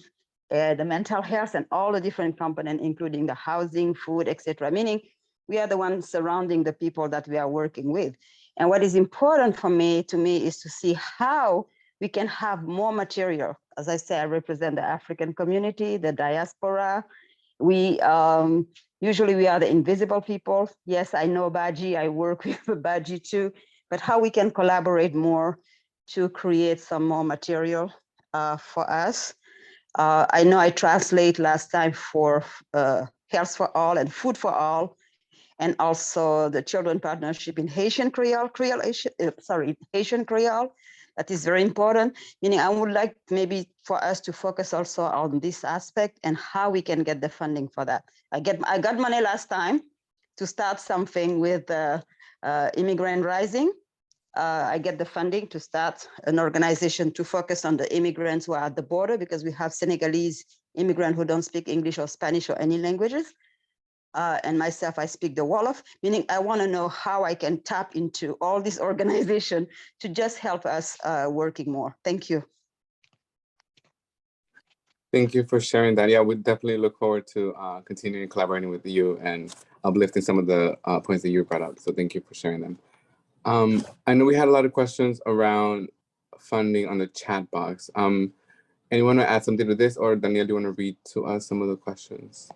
the mental health, and all the different components, including the housing, food, etc. Meaning we are the ones surrounding the people that we are working with. And what is important to me is to see how we can have more material. As I say, I represent the African community, the diaspora. Usually we are the invisible people. Yes, I know Baji, I work with Baji too, but how we can collaborate more to create some more material for us. I know I translate last time for Health for All and Food for All, and also the Children Partnership in Haitian Creole. Haitian Creole. That is very important. Meaning I would like maybe for us to focus also on this aspect and how we can get the funding for that. I got money last time to start something with Immigrant Rising. I get the funding to start an organization to focus on the immigrants who are at the border, because we have Senegalese immigrants who don't speak English or Spanish or any languages. And myself, I speak the Wolof, meaning I want to know how I can tap into all this organization to just help us working more. Thank you. Thank you for sharing that. Yeah, we definitely look forward to continuing collaborating with you and uplifting some of the points that you brought up. So thank you for sharing them. I know we had a lot of questions around funding on the chat box. Anyone want to add something to this, or Daniel, do you want to read to us some of the questions?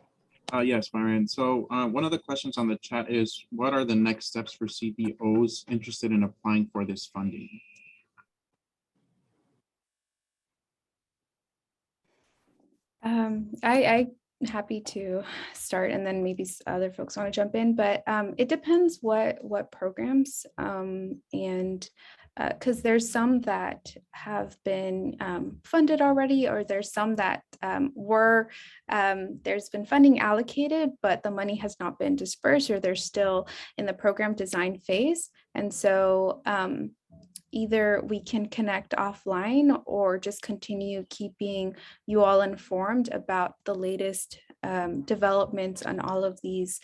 Yes, Myron. So one of the questions on the chat is, what are the next steps for CBOs interested in applying for this funding? I'm happy to start, and then maybe other folks want to jump in, but it depends what programs, and because there's some that have been funded already, or there's some that there's been funding allocated, but the money has not been dispersed, or they're still in the program design phase. And so either we can connect offline or just continue keeping you all informed about the latest developments on all of these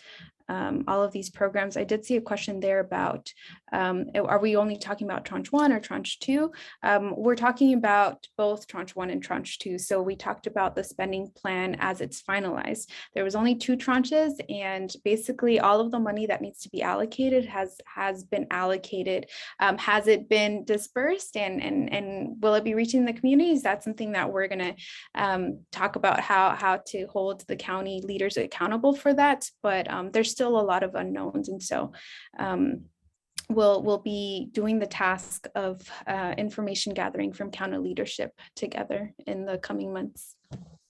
programs. I did see a question there about, are we only talking about tranche 1 or tranche 2? We're talking about both tranche 1 and tranche 2. So we talked about the spending plan as it's finalized. There was only 2 tranches, and basically all of the money that needs to be allocated has been allocated. Has it been dispersed, and will it be reaching the communities? That's something that we're going to talk about, how to hold the county leaders accountable for that. But there's still a lot of unknowns, and so we'll be doing the task of information gathering from county leadership together in the coming months.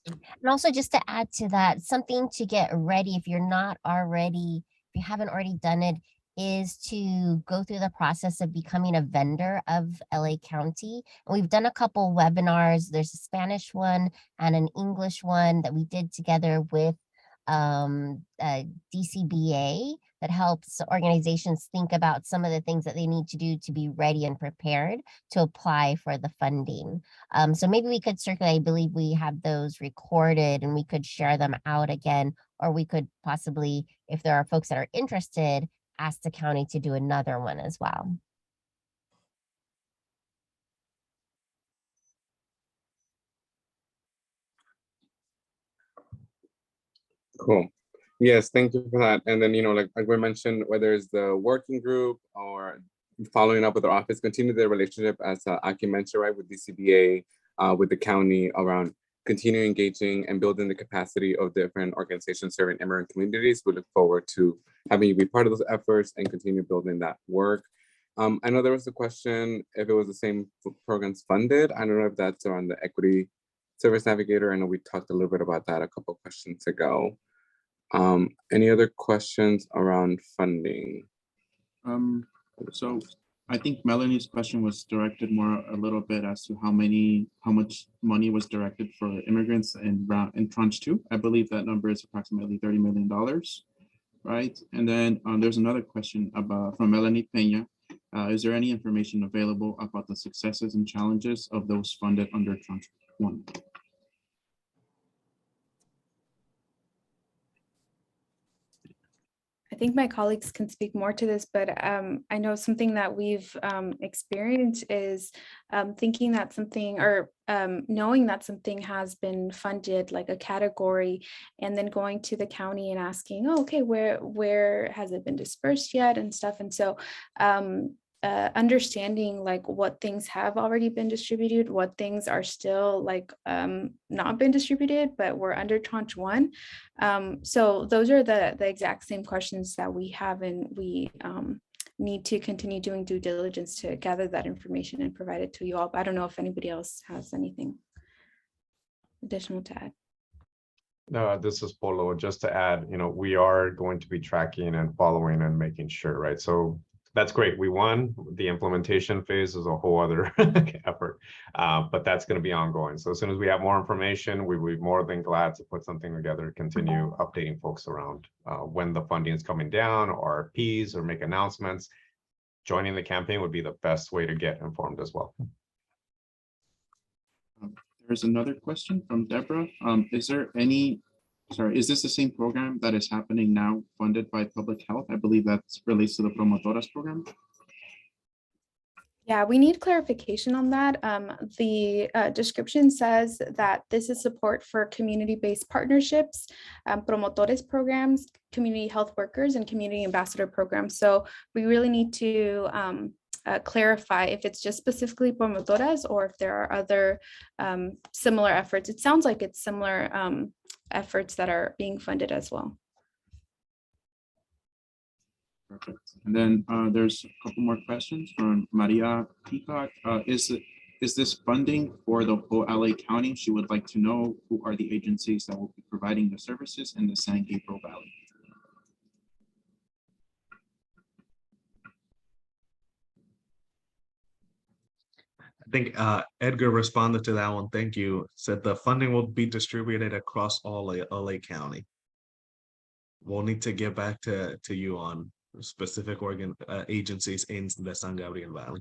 And also, just to add to that, something to get ready if you haven't already done it, is to go through the process of becoming a vendor of LA County. And we've done a couple webinars. There's a Spanish one and an English one that we did together with DCBA, that helps organizations think about some of the things that they need to do to be ready and prepared to apply for the funding. So maybe we could circulate, I believe we have those recorded, and we could share them out again, or we could possibly, if there are folks that are interested, ask the county to do another one as well. Cool. Yes, thank you for that. And then, like we mentioned, whether it's the working group or following up with our office, continue the relationship, as Aki mentioned, right, with DCBA, with the county, around continue engaging and building the capacity of different organizations serving immigrant communities. We look forward to having you be part of those efforts and continue building that work. I know there was a question if it was the same programs funded. I don't know if that's around the Equity Service Navigator. I know we talked a little bit about that a couple of questions ago. Any other questions around funding? So I think Melanie's question was directed more a little bit as to how much money was directed for immigrants in tranche 2. I believe that number is approximately $30 million, right? And then there's another question from Melanie Peña. Is there any information available about the successes and challenges of those funded under tranche 1? I think my colleagues can speak more to this, but I know something that we've experienced is thinking that something, or knowing that something has been funded, like a category, and then going to the county and asking, oh, okay, where has it been dispersed yet and stuff. And so understanding like what things have already been distributed, what things are still like not been distributed, but we're under tranche 1. So those are the exact same questions that we have, and we need to continue doing due diligence to gather that information and provide it to you all. But I don't know if anybody else has anything additional to add. No, this is Polo. Just to add, we are going to be tracking and following and making sure, right? So that's great. We won. The implementation phase is a whole other effort, but that's going to be ongoing. So as soon as we have more information, we will be more than glad to put something together to continue updating folks around when the funding is coming down, or RFPs, or make announcements. Joining the campaign would be the best way to get informed as well. There's another question from Deborah. Is this the same program that is happening now, funded by public health? I believe that relates to the Promotoras program. Yeah, we need clarification on that. The description says that this is support for community-based partnerships, promotores programs, community health workers, and community ambassador programs. So we really need to clarify if it's just specifically promotoras, or if there are other similar efforts. It sounds like it's similar efforts that are being funded as well. Perfect. And then there's a couple more questions from Maria Peacock. is this funding for the whole LA County? She would like to know who are the agencies that will be providing the services in the San Gabriel Valley. I think Edgar responded to that one. Thank you. Said the funding will be distributed across all LA County. We'll need to get back to you on specific agencies in the San Gabriel Valley.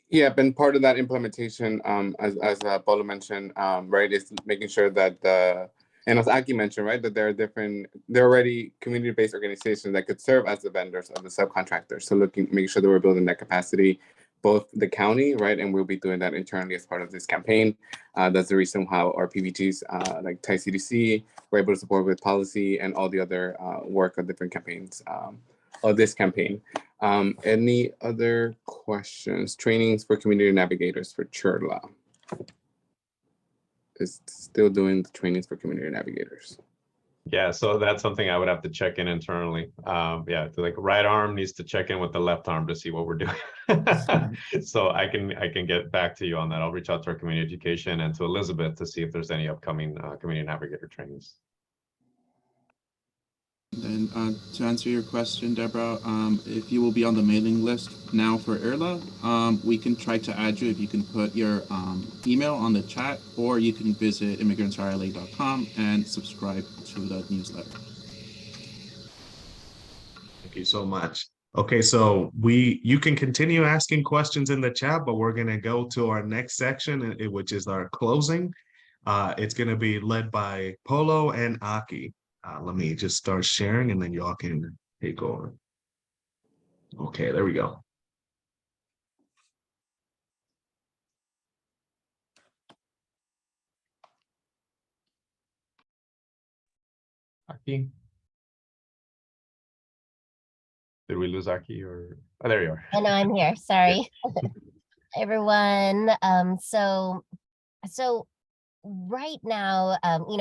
Yeah, been part of that implementation, as Paulo mentioned, right, is making sure that and as Aki mentioned, right, that there are already community-based organizations that could serve as the vendors of the subcontractors. So making sure that we're building that capacity, both the county, right, and we'll be doing that internally as part of this campaign. That's the reason how our PVGs, like Thai CDC, we're able to support with policy and all the other work of different campaigns of this campaign. Any other questions? Trainings for community navigators for IRLA. Is still doing the trainings for community navigators. Yeah, so that's something I would have to check in internally. Yeah, like right arm needs to check in with the left arm to see what we're doing. So I can get back to you on that. I'll reach out to our community education and to Elizabeth to see if there's any upcoming community navigator trainings. And to answer your question, Deborah, if you will be on the mailing list now for IRLA, we can try to add you if you can put your email on the chat, or you can visit immigrantsrla.com and subscribe to the newsletter. Thank you so much. Okay, so you can continue asking questions in the chat, but we're gonna go to our next section, which is our closing. It's gonna be led by Polo and Aki. Let me just start sharing and then y'all can take over. Okay, there we go. Aki? Did we lose Aki or? Oh, there you are. I know I'm here. Sorry, everyone. So right now,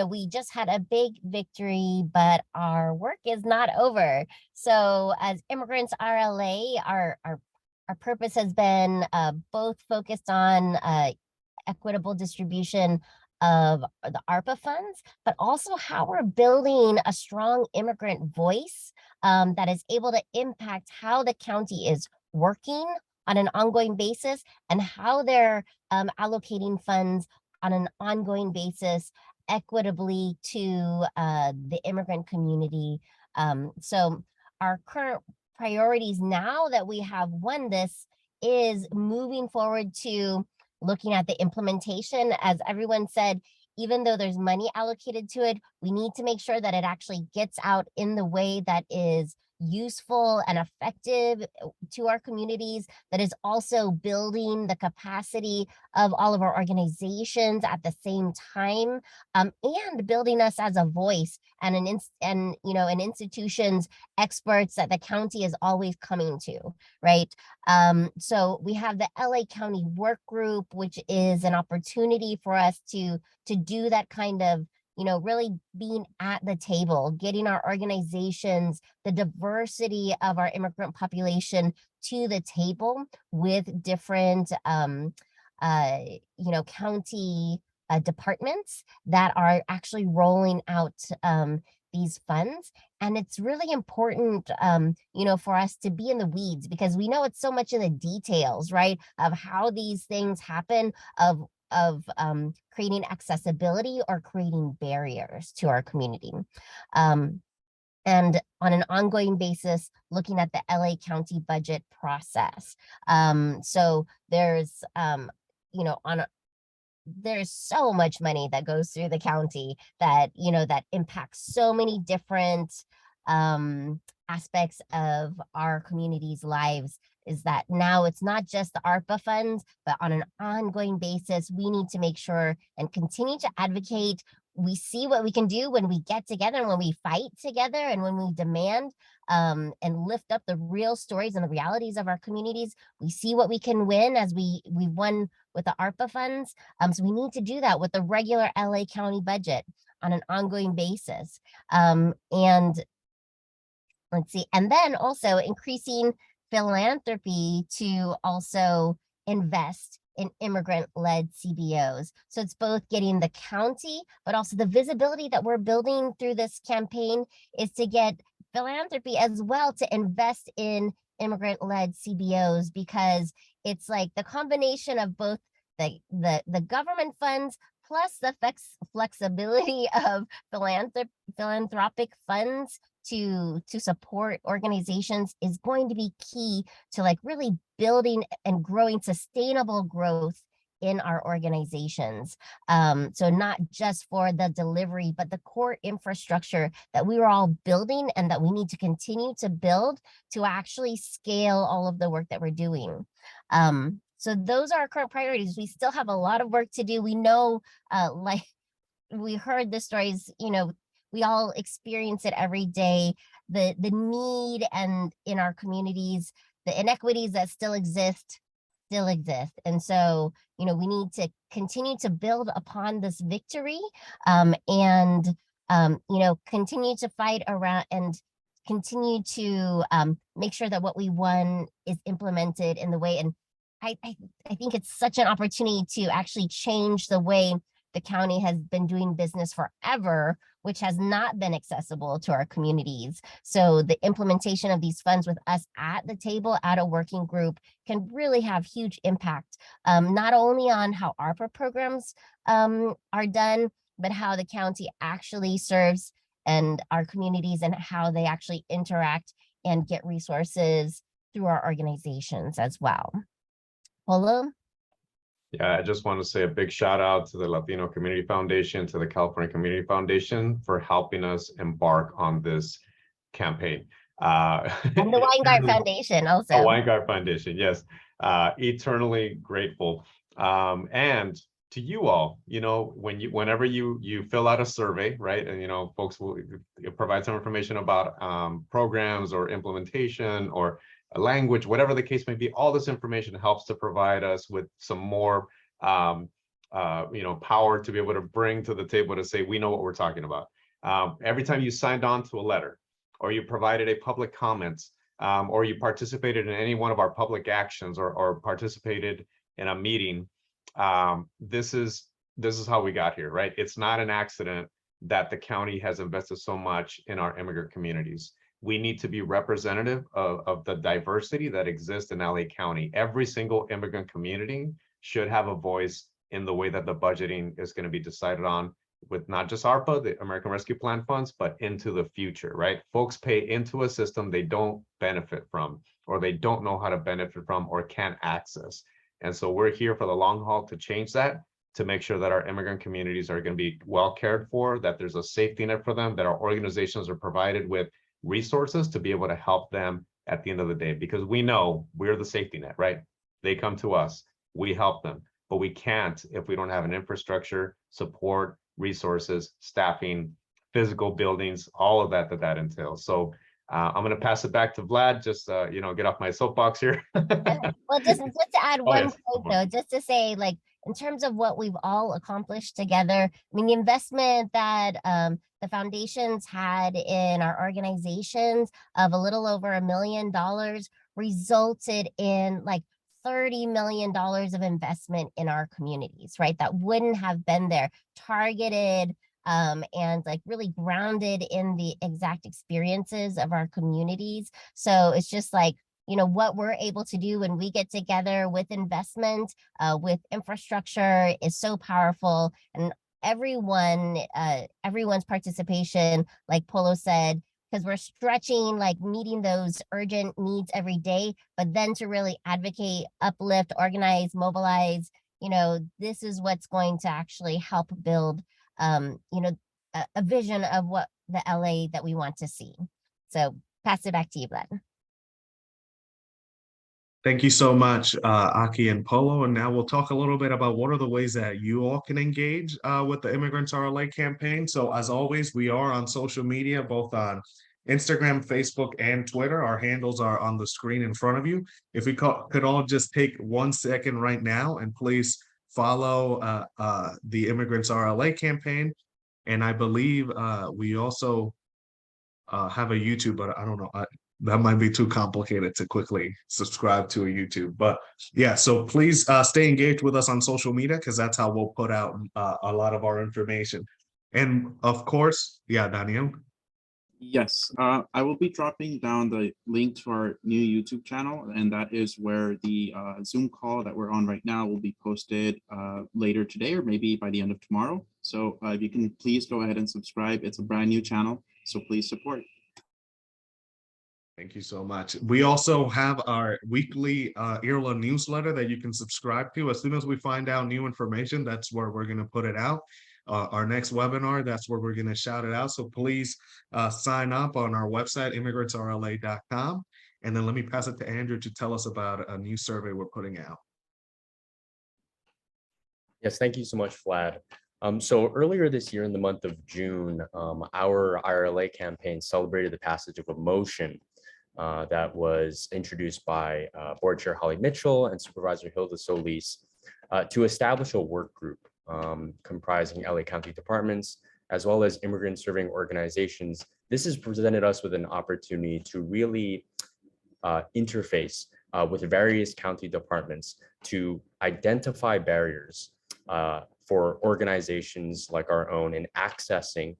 we just had a big victory, but our work is not over. So as Immigrants RLA, our purpose has been both focused on equitable distribution of the ARPA funds, but also how we're building a strong immigrant voice that is able to impact how the county is working on an ongoing basis and how they're allocating funds on an ongoing basis equitably to the immigrant community. So our current priorities now that we have won this is moving forward to looking at the implementation. As everyone said, even though there's money allocated to it, we need to make sure that it actually gets out in the way that is useful and effective to our communities, that is also building the capacity of all of our organizations at the same time, and building us as a voice and an institution's experts that the county is always coming to, right? So we have the LA County Work Group, which is an opportunity for us to do that kind of, really being at the table, getting our organizations, the diversity of our immigrant population to the table with different, county departments that are actually rolling out these funds. And it's really important, for us to be in the weeds, because we know it's so much in the details, right, of how these things happen, of creating accessibility or creating barriers to our community. And on an ongoing basis, looking at the LA County budget process. So there's, there's so much money that goes through the county that, that impacts so many different aspects of our community's lives, is that now it's not just the ARPA funds, but on an ongoing basis, we need to make sure and continue to advocate. We see what we can do when we get together and when we fight together and when we demand and lift up the real stories and the realities of our communities. We see what we can win, as we won with the ARPA funds. So we need to do that with the regular LA County budget on an ongoing basis. And let's see, and then also increasing philanthropy to also invest in immigrant-led CBOs. So it's both getting the county, but also the visibility that we're building through this campaign is to get philanthropy as well to invest in immigrant-led CBOs, because it's like the combination of both the government funds plus the flexibility of philanthropic funds to support organizations is going to be key to like really building and growing sustainable growth in our organizations. So not just for the delivery, but the core infrastructure that we were all building and that we need to continue to build to actually scale all of the work that we're doing. So those are our current priorities. We still have a lot of work to do. We know, like we heard the stories, you know, we all experience it every day, the need and in our communities, the inequities that still exist. And so, you know, we need to continue to build upon this victory and, you know, continue to fight around and continue to make sure that what we won is implemented in the way. And I think it's such an opportunity to actually change the way the county has been doing business forever, which has not been accessible to our communities. So the implementation of these funds with us at the table at a working group can really have huge impact, not only on how ARPA programs are done, but how the county actually serves and our communities and how they actually interact and get resources through our organizations as well. Polo? Yeah, I just want to say a big shout out to the Latino Community Foundation, to the California Community Foundation for helping us embark on this campaign. And the Weingart Foundation also. The Weingart Foundation, yes. Eternally grateful. And to you all, you know, whenever you fill out a survey, right? And, you know, folks will provide some information about programs or implementation or a language, whatever the case may be. All this information helps to provide us with some more, you know, power to be able to bring to the table to say, we know what we're talking about. Every time you signed on to a letter, or you provided a public comment, or you participated in any one of our public actions, or participated in a meeting, this is how we got here, right? It's not an accident that the county has invested so much in our immigrant communities. We need to be representative of the diversity that exists in LA County. Every single immigrant community should have a voice in the way that the budgeting is going to be decided on with not just ARPA, the American Rescue Plan funds, but into the future, right? Folks pay into a system they don't benefit from, or they don't know how to benefit from, or can't access. And so we're here for the long haul to change that, to make sure that our immigrant communities are going to be well cared for, that there's a safety net for them, that our organizations are provided with resources to be able to help them at the end of the day, because we know we're the safety net, right? They come to us, we help them, but we can't if we don't have an infrastructure, support, resources, staffing, physical buildings, all of that entails. So I'm going to pass it back to Vlad, just you know, get off my soapbox here. Well, just to add one point though, just to say, like, in terms of what we've all accomplished together, I mean, the investment that the foundations had in our organizations of a little over $1 million resulted in like $30 million of investment in our communities, right? That wouldn't have been there, targeted and like really grounded in the exact experiences of our communities. So it's just like, you know, what we're able to do when we get together with investment, with infrastructure is so powerful. And everyone's participation, like Polo said, because we're stretching, like meeting those urgent needs every day, but then to really advocate, uplift, organize, mobilize, you know, this is what's going to actually help build, you know, a vision of what the LA that we want to see. So pass it back to you, Vlad. Thank you so much, Aki and Polo. And now we'll talk a little bit about what are the ways that you all can engage with the Immigrants RLA campaign. So as always, we are on social media, both on Instagram, Facebook, and Twitter. Our handles are on the screen in front of you. If we could all just take 1 second right now and please follow the Immigrants RLA campaign. And I believe we also have a YouTube, but I don't know. that might be too complicated to quickly subscribe to a YouTube. But yeah, so please stay engaged with us on social media, because that's how we'll put out a lot of our information. And of course, yeah, Daniel. Yes, I will be dropping down the link to our new YouTube channel, and that is where the Zoom call that we're on right now will be posted later today or maybe by the end of tomorrow. So if you can please go ahead and subscribe. It's a brand new channel, so please support. Thank you so much. We also have our weekly IRLA newsletter that you can subscribe to. As soon as we find out new information, that's where we're going to put it out. Our next webinar, that's where we're going to shout it out. So please sign up on our website, immigrantsrla.com. And then let me pass it to Andrew to tell us about a new survey we're putting out. Yes, thank you so much, Vlad. So earlier this year in the month of June, our IRLA campaign celebrated the passage of a motion that was introduced by Board Chair Holly Mitchell and Supervisor Hilda Solis to establish a work group comprising LA County departments, as well as immigrant serving organizations. This has presented us with an opportunity to really interface with various county departments to identify barriers for organizations like our own in accessing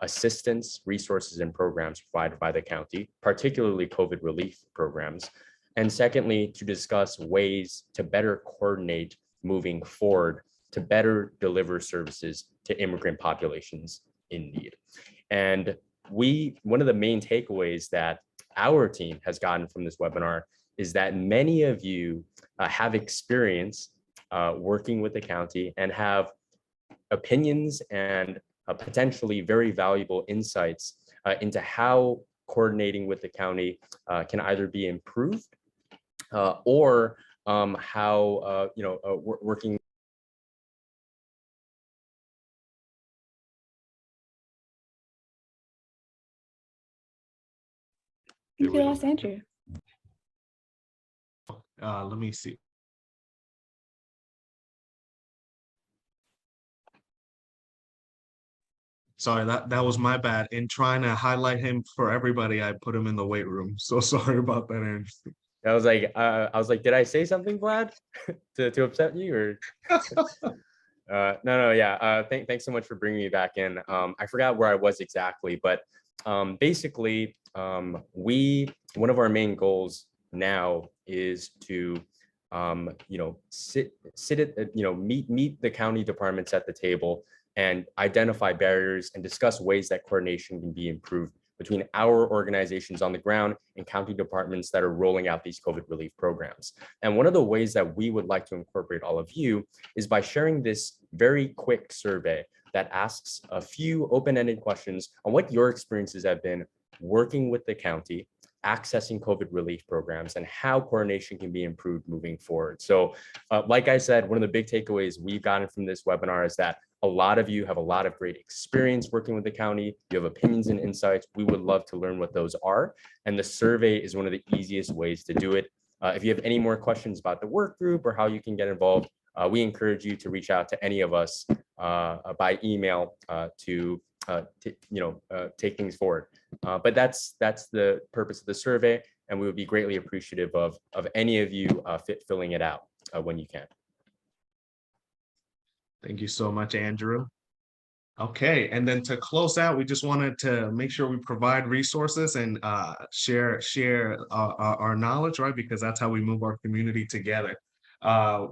assistance, resources, and programs provided by the county, particularly COVID relief programs. And secondly, to discuss ways to better coordinate moving forward to better deliver services to immigrant populations in need. And one of the main takeaways that our team has gotten from this webinar is that many of you have experience working with the county and have opinions and potentially very valuable insights into how coordinating with the county can either be improved or how working. You lost Andrew. Let me see. Sorry, that was my bad. In trying to highlight him for everybody, I put him in the weight room. So sorry about that, Andrew. I was like, did I say something, Vlad, to upset you, or? No, yeah. Thanks so much for bringing me back in. I forgot where I was exactly, but basically, one of our main goals now is to meet the county departments at the table and identify barriers and discuss ways that coordination can be improved between our organizations on the ground and county departments that are rolling out these COVID relief programs. And one of the ways that we would like to incorporate all of you is by sharing this very quick survey that asks a few open-ended questions on what your experiences have been working with the county, accessing COVID relief programs, and how coordination can be improved moving forward. So like I said, one of the big takeaways we've gotten from this webinar is that a lot of you have a lot of great experience working with the county. You have opinions and insights. We would love to learn what those are. And the survey is one of the easiest ways to do it. If you have any more questions about the work group or how you can get involved, we encourage you to reach out to any of us by email to take things forward. But that's the purpose of the survey, and we would be greatly appreciative of any of you filling it out when you can. Thank you so much, Andrew. Okay, and then to close out, we just wanted to make sure we provide resources and share our knowledge, right? Because that's how we move our community together.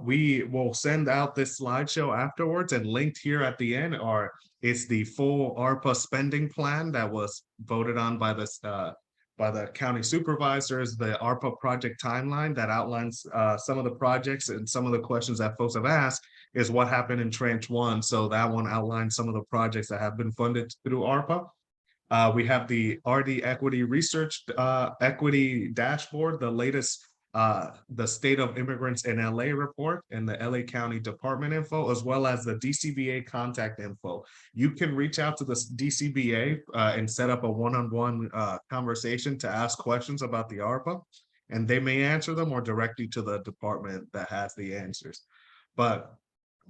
We will send out this slideshow afterwards, and linked here at the end is the full ARPA spending plan that was voted on by the county supervisors, the ARPA project timeline that outlines some of the projects, and some of the questions that folks have asked is what happened in tranche 1. So that one outlines some of the projects that have been funded through ARPA. We have the RD Equity Research Equity Dashboard, the latest the State of Immigrants in LA report, and the LA County Department info, as well as the DCBA contact info. You can reach out to the DCBA and set up a one-on-one conversation to ask questions about the ARPA, and they may answer them, or direct you to the department that has the answers. But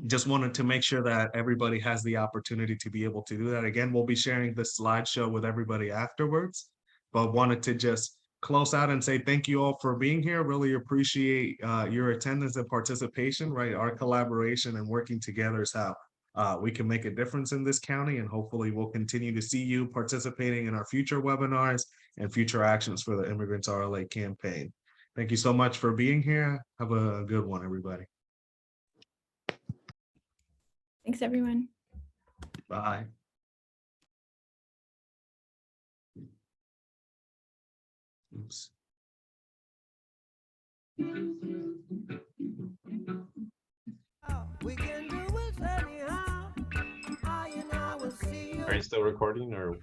just wanted to make sure that everybody has the opportunity to be able to do that. Again, we'll be sharing this slideshow with everybody afterwards, but wanted to just close out and say thank you all for being here. Really appreciate your attendance and participation, right? Our collaboration and working together is how we can make a difference in this county, and hopefully we'll continue to see you participating in our future webinars and future actions for the Immigrants RLA campaign. Thank you so much for being here. Have a good one, everybody. Thanks, everyone. Bye. Oops. Are you still recording or?